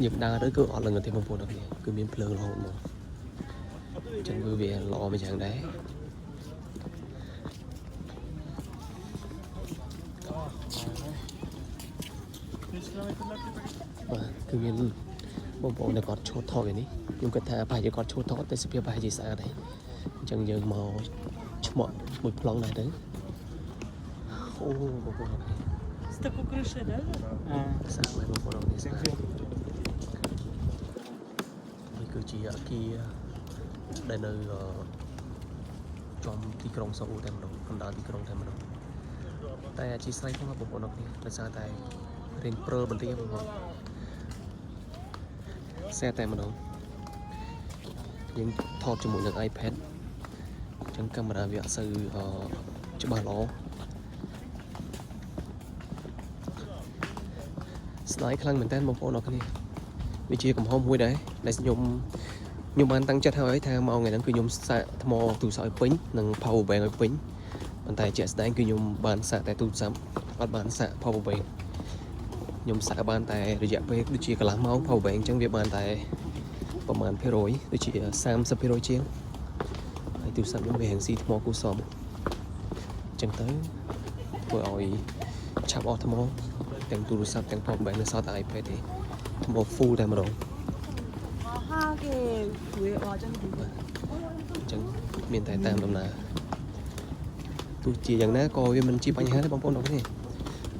យើងដើរទៅគឺអត់លឹងទេបងប្អូនទាំងគ្នាគឺមានភ្លើងរហូតមកអញ្ចឹងគឺវាល្អមួយយ៉ាងដែរបាទគឺមានបងប្អូនដែលគាត់ឈួតថតឯនេះខ្ញុំគិតថាប្រហែលជាគាត់ឈួតថតទេសភាពប្រហែលជាស្អាតដែរអញ្ចឹងយើងមកឆ្មក់មួយប្លង់ដែរទៅអូបងប្អូនស្ទើរគ្រឹះដែរស្អាតមែនបងប្អូននេះស្អាតនេះគឺជាអគារដែលនៅចំទីក្រុងសូអ៊ូតែម្ដងកណ្ដាលទីក្រុងតែម្ដងតែអាជីស្រ័យផងបងប្អូននេះដោយសារតែរៀងព្រើបន្តិចបងប្អូនស្អាតតែម្ដងយើងថតជាមួយនឹង iPad អញ្ចឹងកាមេរ៉ាវាអត់សូវច្បាស់ល្អស្ដាយខ្លាំងមែនតើបងប្អូនអរគ្នាវាជាកំហុសមួយដែរដែលខ្ញុំបានតាំងចិត្តហើយថាមកថ្ងៃហ្នឹងគឺខ្ញុំសាកថ្មទូរស័ព្ទឲ្យពេញនិង power bank ឲ្យពេញប៉ុន្តែជាក់ស្ដែងគឺខ្ញុំបានសាកតែទូរស័ព្ទអត់បានសាក power bank ខ្ញុំសាកបានតែរយៈពេលដូចជាកន្លះម៉ោង power bank អញ្ចឹងវាបានតែប្រហែលភាគរយដូចជា 30% ជាងហើយទូរស័ព្ទខ្ញុំវាហែងស៊ីថ្មគូសមអញ្ចឹងទៅធ្វើឲ្យឆាប់អស់ថ្មទាំងទូរស័ព្ទទាំង power bank នៅសល់តែ iPad ទេថ្ម full តែម្ដងអញ្ចឹងមានតែតាមដំណើរទោះជាយ៉ាងណាក៏វាមិនជាបញ្ហាទេបងប្អូនទាំងគ្នា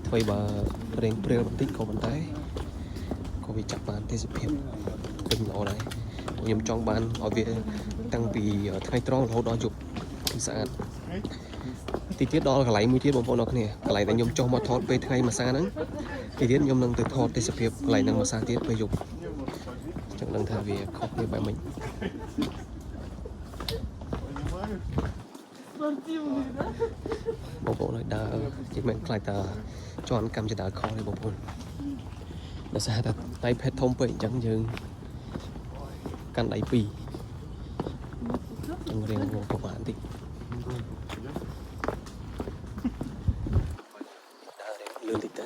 អ្វីបើរៀងព្រាលបន្តិចក៏ប៉ុន្តែក៏វាចាប់បានទេសភាពពេញល្អដែរខ្ញុំចង់បានឲ្យវាតាំងពីថ្ងៃត្រង់រហូតដល់យប់ស្អាតទីទៀតដល់កន្លែងមួយទៀតបងប្អូនទាំងគ្នាកន្លែងដែលខ្ញុំចុះមកថតពេលថ្ងៃមួយសាហ្នឹងទីទៀតខ្ញុំនឹងទៅថតទេសភាពកន្លែងហ្នឹងមួយសាទៀតពេលយប់ចឹងដឹងថាវាខុសគ្នាបែបម៉េចបងប្អូនឲ្យដើរជាមិនខ្លាចតាជន់កម្មចដាខុសទេបងប្អូនដោយសារតែ iPad ធំពេកអញ្ចឹងយើងកាន់ដៃពីរចឹងរៀងប្រហែលបន្តិចដើររៀងលឿនតិចទៅ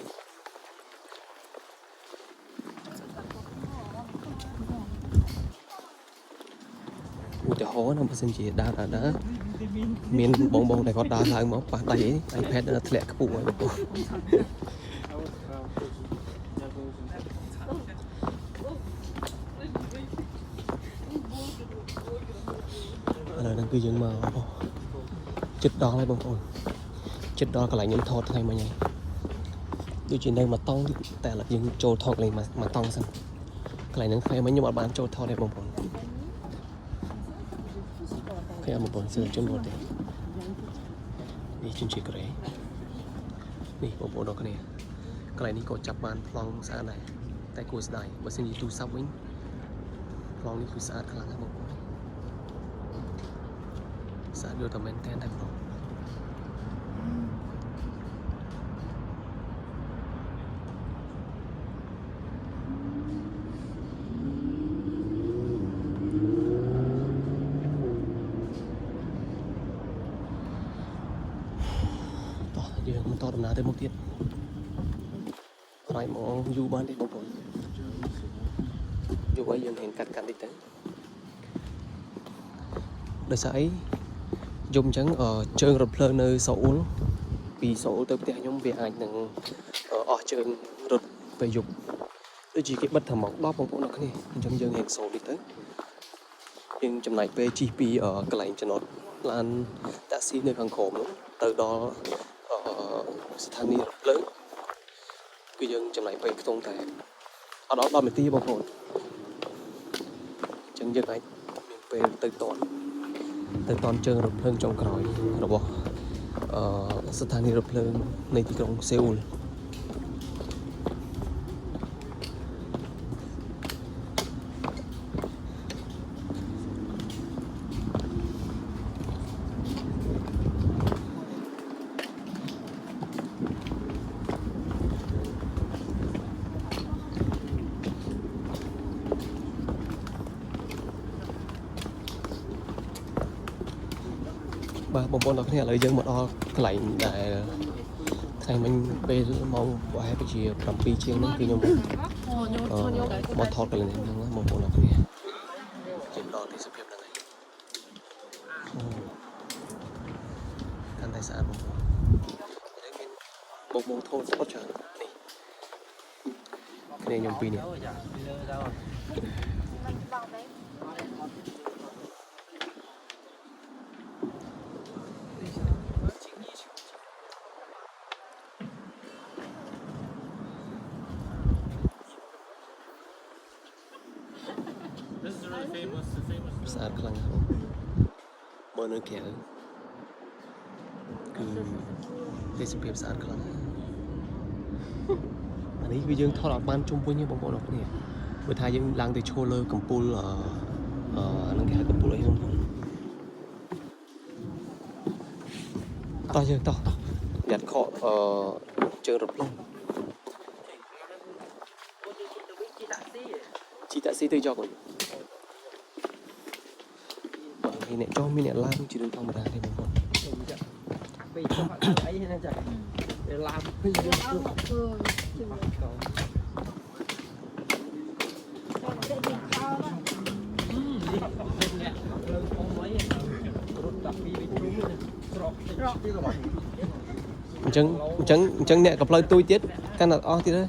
ឧទាហរណ៍ណាបើសិនជាដើរមានបងដែលគាត់ដើរឡើងមកប៉ះដៃអី iPad នៅធ្លាក់ខ្ពស់ហើយបងប្អូនឥឡូវហ្នឹងគឺយើងមកជិតដល់ហើយបងប្អូនជិតដល់កន្លែងខ្ញុំថតថ្ងៃមិញហើយដូចជានៅមកតង់តែឥឡូវយើងចូលថតកន្លែងមកតង់សិនកន្លែងហ្នឹងថ្ងៃមិញខ្ញុំអត់បានចូលថតទេបងប្អូន cái một bọn sơ chân một đấy đi chân chỉ cáiนี่ผมบอกดอกเนี่ยไกลนี่ก็จับมันพลองสะอาดไหนแต่กูสได้ว่าสิ่งที่ดูซับวิ่งพลองนี่คือสะอาดขลังครับผมสะอาดโดยตำแหน่งแทนได้พลองយើងបន្តដំណើរទៅមុខទៀតហើយមកយូរបានទេបងប្អូនយូរហើយយើងហ៊ានកាត់តិចទៅដោយសារអីយំអញ្ចឹងជើងរថភ្លើងនៅសូអ៊ូលពីសូអ៊ូលទៅផ្ទះខ្ញុំវាអាចនឹងអស់ជើងរត់ពេលយប់ដូចជាគេបិទថាម៉ោង10បងប្អូនអរគ្នាអញ្ចឹងយើងហ៊ានសូតិចទៅយើងចំណាយពេលជិះពីកន្លែងចំណតឡានតាក់ស៊ីនៅខាងក្រោមនោះទៅដល់ស្ថានីយ៍រថភ្លើងគឺយើងចំណាយពេលខ្ទង់តែអត់ដល់10នាទីបងប្អូនអញ្ចឹងយើងអាចមានពេលទៅតន់ជើងរថភ្លើងចុងក្រោយរបស់ស្ថានីយ៍រថភ្លើងនៃទីក្រុងសេអ៊ូលបាទបងប្អូនអរគ្នាឥឡូវយើងមកដល់កន្លែងដែលថ្ងៃមិញពេលម៉ោងប្រហែលជា7ជាងហ្នឹងគឺខ្ញុំមកថតកន្លែងហ្នឹងបងប្អូនអរគ្នាជិះដល់ទីសភាពហ្នឹងហើយកាន់តែស្អាតបងប្អូនឥឡូវមានបងថតស្ពតច្រើននេះគ្នាខ្ញុំពីរនេះស្អាតខ្លាំងណាស់មើលនៅក្រៅគឺទេសភាពស្អាតខ្លាំងណាស់អានេះគឺយើងថតអត់បានជុំវិញទេបងប្អូនអរគ្នាបើថាយើងឡើងទៅឈរលើកំពូលអានឹងគេហៅកំពូលអីហ្នឹងតោះយើងតោះយ៉ាត់ខកជើងរថភ្លើងជីតាក់ស៊ីទៅយកវិញมีเนี่ยจอมีเนี่ยลามจีนธรรมดาเลยบางคนไปชอบไอ้นั่นจ้ะลามไปเยอะจังเนี่ยกับเลยตุยtiết căn đặt o thì đấy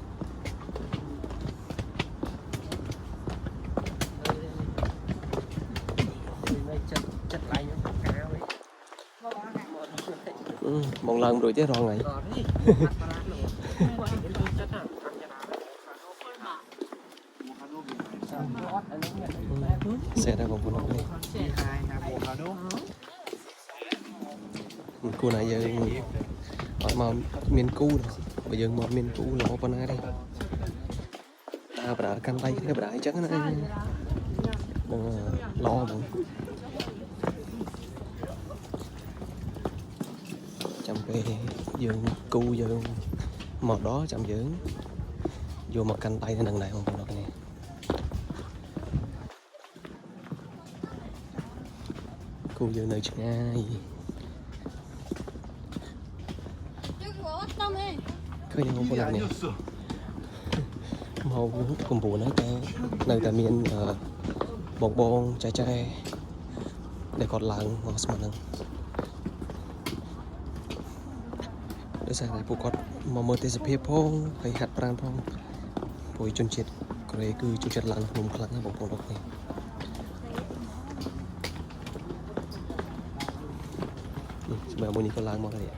một lần rồi chứ rồi ngày xe đây còn cô nói cô này giờ hỏi mà miền cu rồi bây giờ một miền cu là một con ai đây ta bả canh tay cái bả chắc nó lo rồi chăm về dương cu dương màu đó chăm dưỡng vô một canh tay lần này không còn được nè cu dương nơi ngay khơi nhau không có được nè màu cùng bùa nó cái nơi tại miền bột bông chai để còn lặng ngọt mà nèដោយសារតែពួកគាត់មកមើលទេសភាពផងហើយហាត់ប្រាណផងព្រោះជនជាតិកូរ៉េគឺចូលចិត្តឡើងភ្នំខ្លាំងណាស់បងប្អូនអរគ្នាសម្រាប់មួយនេះក៏ឡើងមកដែរ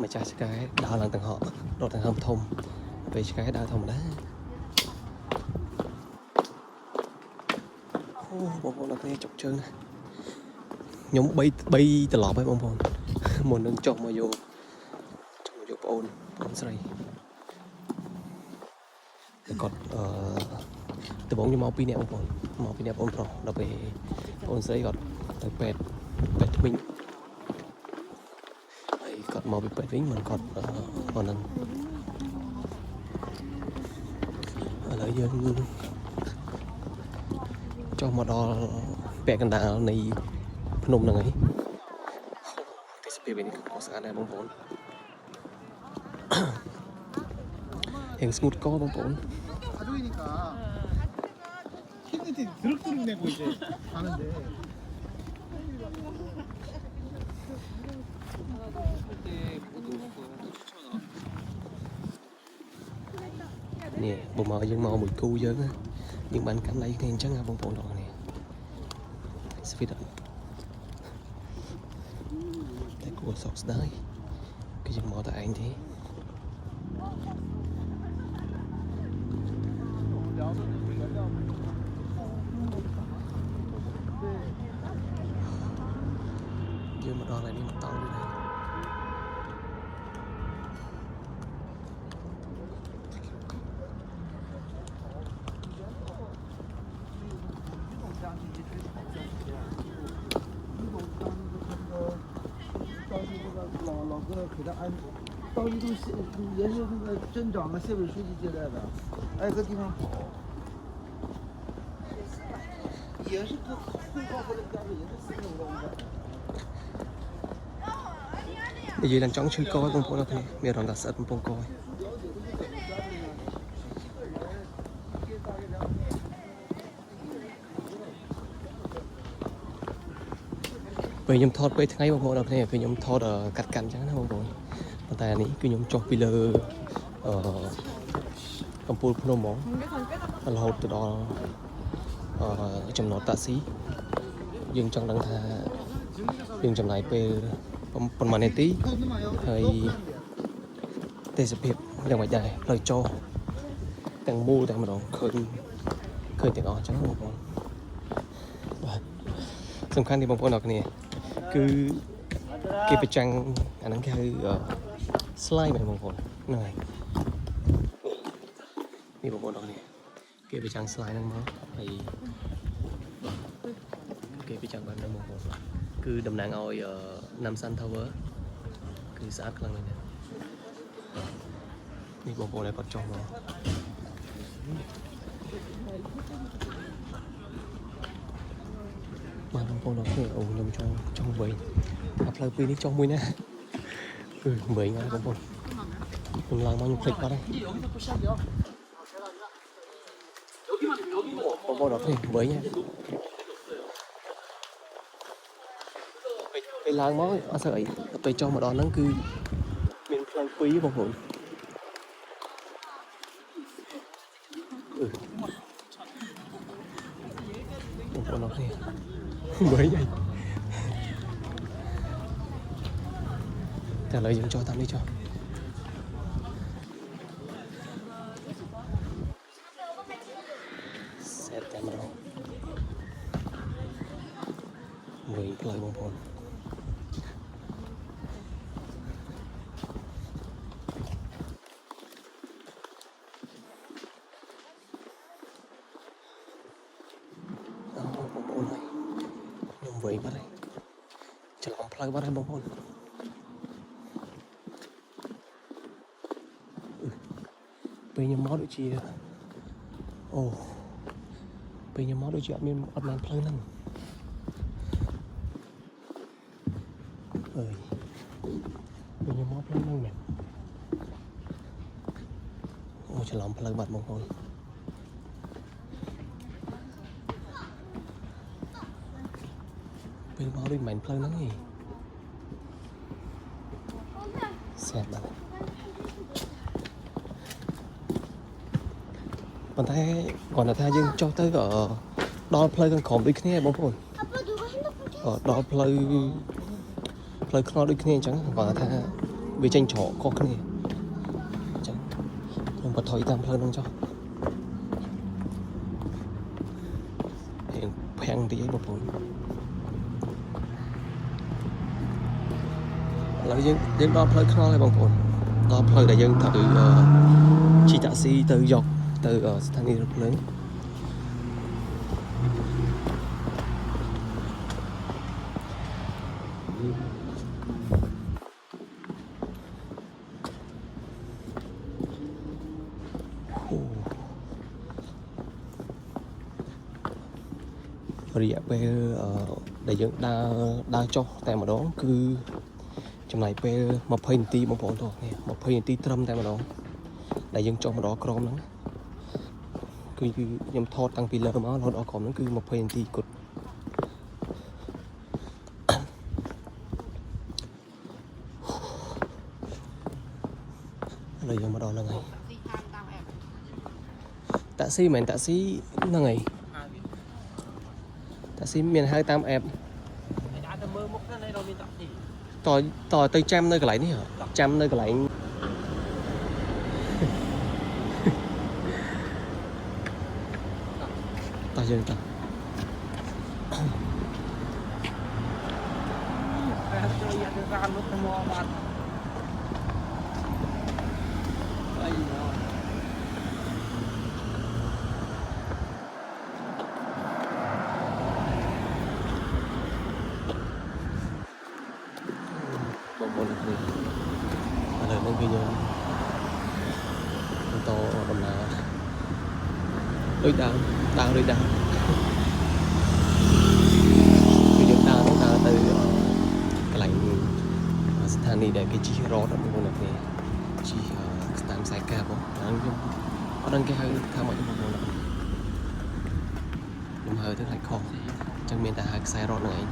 ម្ចាស់ឆ្កែដើរឡើងទាំងហកដកទាំងហើមធំពេលឆ្កែដើរធម្មតា បងប្អូនអរគ្នាចុកជើងខ្ញុំ3ត្រឡប់ហើយបងប្អូនមុននឹងចុះមកយកបងអូនស្រីតែគាត់ដំបូងខ្ញុំមក2នាក់បងប្អូនមក2នាក់បងប្រុសដល់ពេលបងអូនស្រីគាត់ទៅពេទ្យថ្មីហើយគាត់មកពីពេទ្យវិញមិនគាត់ហ្នឹងឥឡូវយើងចុះមកដល់ពាក់កណ្ដាលនៃភ្នំហ្នឹងហើយទេសភាពនេះក៏ស្អាតដែរបងប្អូនហេងស្ងួតកបងប្អូន 가족이니까 힘든지 드럭드럭 내고 이제 가는데. Nè, bụng mò dân mò mùi cu dân á, nhưng bạn cảm thấy thì chắc là bông bông rồi nè, sẽ phải đợi, cái cua sọt đấy, cái dân mò tại anh thế, giờ mà đo lại đi một tàu đi này. Bây giờ đang chọn chơi coi con phố đâu thế, miền Rồng Đà Sật con coi. Vì nhom thọt với thay bông đâu thế, vì nhom thọt ở cắt cằn chẳng nào bông. Còn tại này cứ nhom chọc pillar công phu phun mỏ, là hột từ đó trong nó tạ xí, dương trong đằng tha dương trong này về phần màn này tí, hơi tê sập hiệp ra ngoài dài lời cho tăng mua tăng mà đó khơi tiếng ó chẳng một con. Sầm khăn thì bông con đọc nè, cứ cái bề trăng anh đang cái slide này bông con này,นี่บางคนเอาเนี่ยเก็บไปจังสไลด์นั่งมั้งไอ้เก็บไปจังแบบนั้นบางคนคือดำน้ำเอานำซันทาวเวอร์คือสะอาดครั้งเลยเนี่ยนี่บางคนเลยก็จองมาบางคนเราเนี่ยโอ้ยยำจองเบยอัพเลยปีนี้จองมุ้ยนะเบยง่ายบางคนคุณลองมาอยู่คลิกก็ได้bông đỏ thì mới nha cái làng món ở sợi tôi cho một đòn nó cứ miền plan quý bông hồn bông đỏ thì mới vậy trả lời dùng cho tao đi cho người lời bông bồn bông bồn này nhung vậy bắt đây chẳng còn play bắt đây bông bồn bây giờ máu đôi chi bây giờ máu đôi chi mình ăn man play nè bây giờ máu play nèจะล้อมพลังบัตรมงคลเป็นมาด้วยเหม็นเพลิงนั่นไงแซ่บมากcòn thay còn là thay dương cho tới ở đo play con khổng đi kia bông phồn ở đo play nó đi kia chẳng còn là thay bị tranh chỏ có cái này chẳng không bật thổi tam play nông cho hiện phèn tí một phút là dân đo phơi khô lại bằng phút đo phơi để dân thử chi taxi từ dọc từ thành đi rất lớn rồi về để dân đa cho tại mà đó cứ trong này về một phơi tí một phút thôi một phơi tí trâm tại mà đó để dân cho mà đó crom lắm cứ nhầm thọt tăng pin lơ máu nó đó còn nó cứ một phơi tí cột rồi giờ mà đó là ngày taxi mình taxi là ngày taxi miền 28 em tỏi tới trăm nơi cái lại hả trăm nơi cái lại tao dân tao một lần nên bây giờ to đầm là đôi đào đôi đào bây giờ đào nó đào từ cái lạnh thành này để cái chi rót đó một lần này chi tam sai ca bố đang dùng có đăng cái hơi tham mọi một lần nhưng hơi thức lại khó trong miền ta hai sai rót này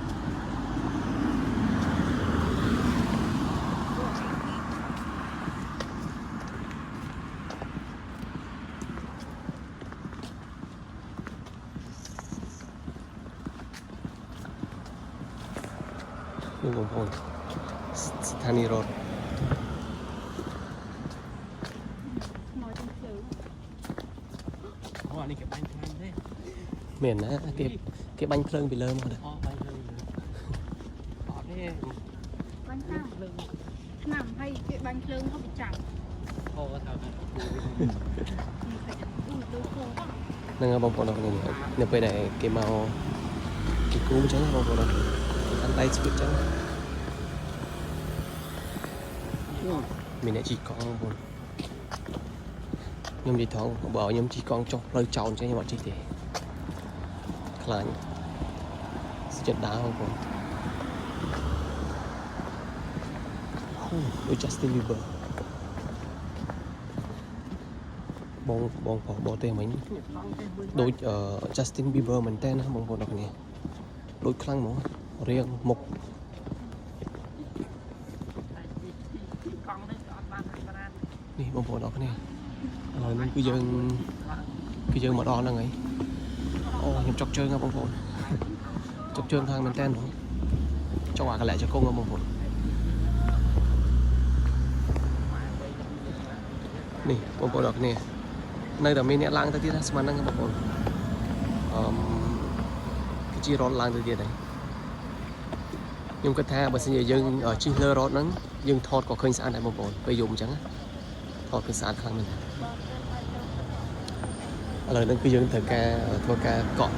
nhưng mà thôi Sthani Road miền á cái bánh phơn bị lơ mà đấy bánh sao nằm hay cái bánh lương nó bị chặt nâng bông bông đâu này nè bây này cái màu cái cú trắng bông bông đâu ăn tay split trắng mình lại chỉ có bông nhưng đi thoáng bảo nhưng chỉ con trong lời tròn cho những bọn chị thì là sự trận đá không còn với Justin Bieber bông bỏ tên mình đôi Justin Bieber mình tên bông bông đọc nè đôi khăn một riêng một đi bông bông đọc nè rồi nên cứ dân mà đo là ngay nhầm chọc chơi bông bông chọc chơi thang mình tên rồi cho quả cái lại cho công bông bông nè bông bông đọc nè nơi đó mình nè lang tới tiết là xem năng bông bông cái chi rót lang tới tiết đấy nhưng cái tha bởi vì dân ở chi lơ rót nắng dân thọt có khơi sạn này bông bông bây dùng chẳng thọt khơi sạn khăn mình lời nên cứ dân thờ ca thua ca cọ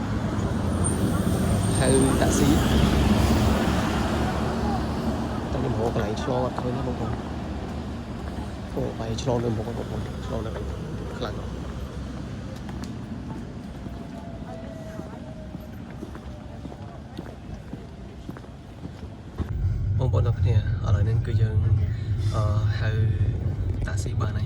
hay taxi tao nhìn hộ cái này cho thôi nó bông bông ồ bài cho nó một con bông cho nó khăn bông bông nó cái này ở lại nên cứ dân hay taxi bà này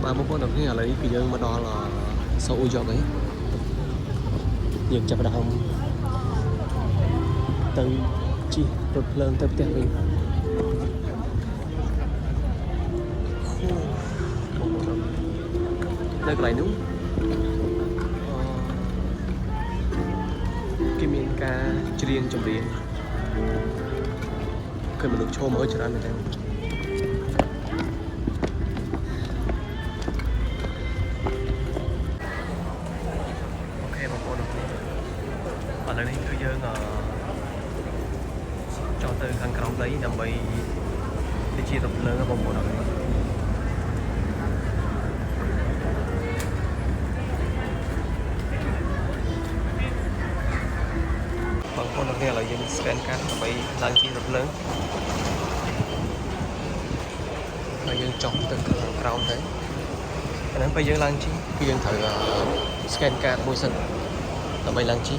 Mà bố con được cái là cái dân mà đó là sâu dọc ấy những chập đồng từ chi rụt lên tới tiền mình đây cái này đúng cái miền ca riêng trong riêng khi mà được show mới cho anh này và lần này cư dân cho từ khăn còng đấy nằm bị đi chia tập lớn ở vòng bộ đội bằng con được nghe là dân scan card bị đang chia tập lớn và dân chọn từ còng đấy anh em bây giờ đang chi cư dân thử scan card môi sân là bay lăng chi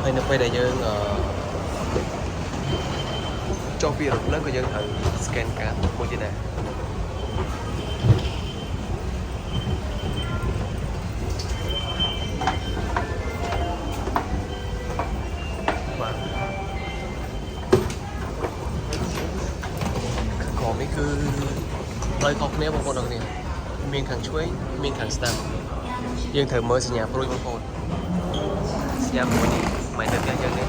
hay nó quay đại dương cho việc lớn của dân thử scan card một gì này và còn mấy cứ lời cọc nếu một con đường này miền thằng chuối miền thằng stam dân thử mới sinh nhà pro một con nhà mua đi mày được cái dân đấy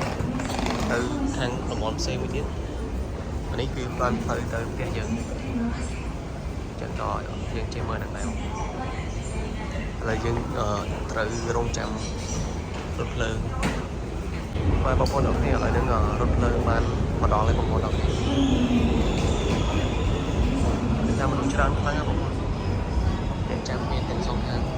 từ thằng đồng bọn xe mới biết anh ấy kêu ban từ cái dân chẳng đòi dân chơi mơ đằng nào là dân từ rong chậm rất lớn và một con đồng này lại đứng rất lớn mà đo lên một con đồng ra mình chơi ăn khoáng một con để chạm miền thành sông hàng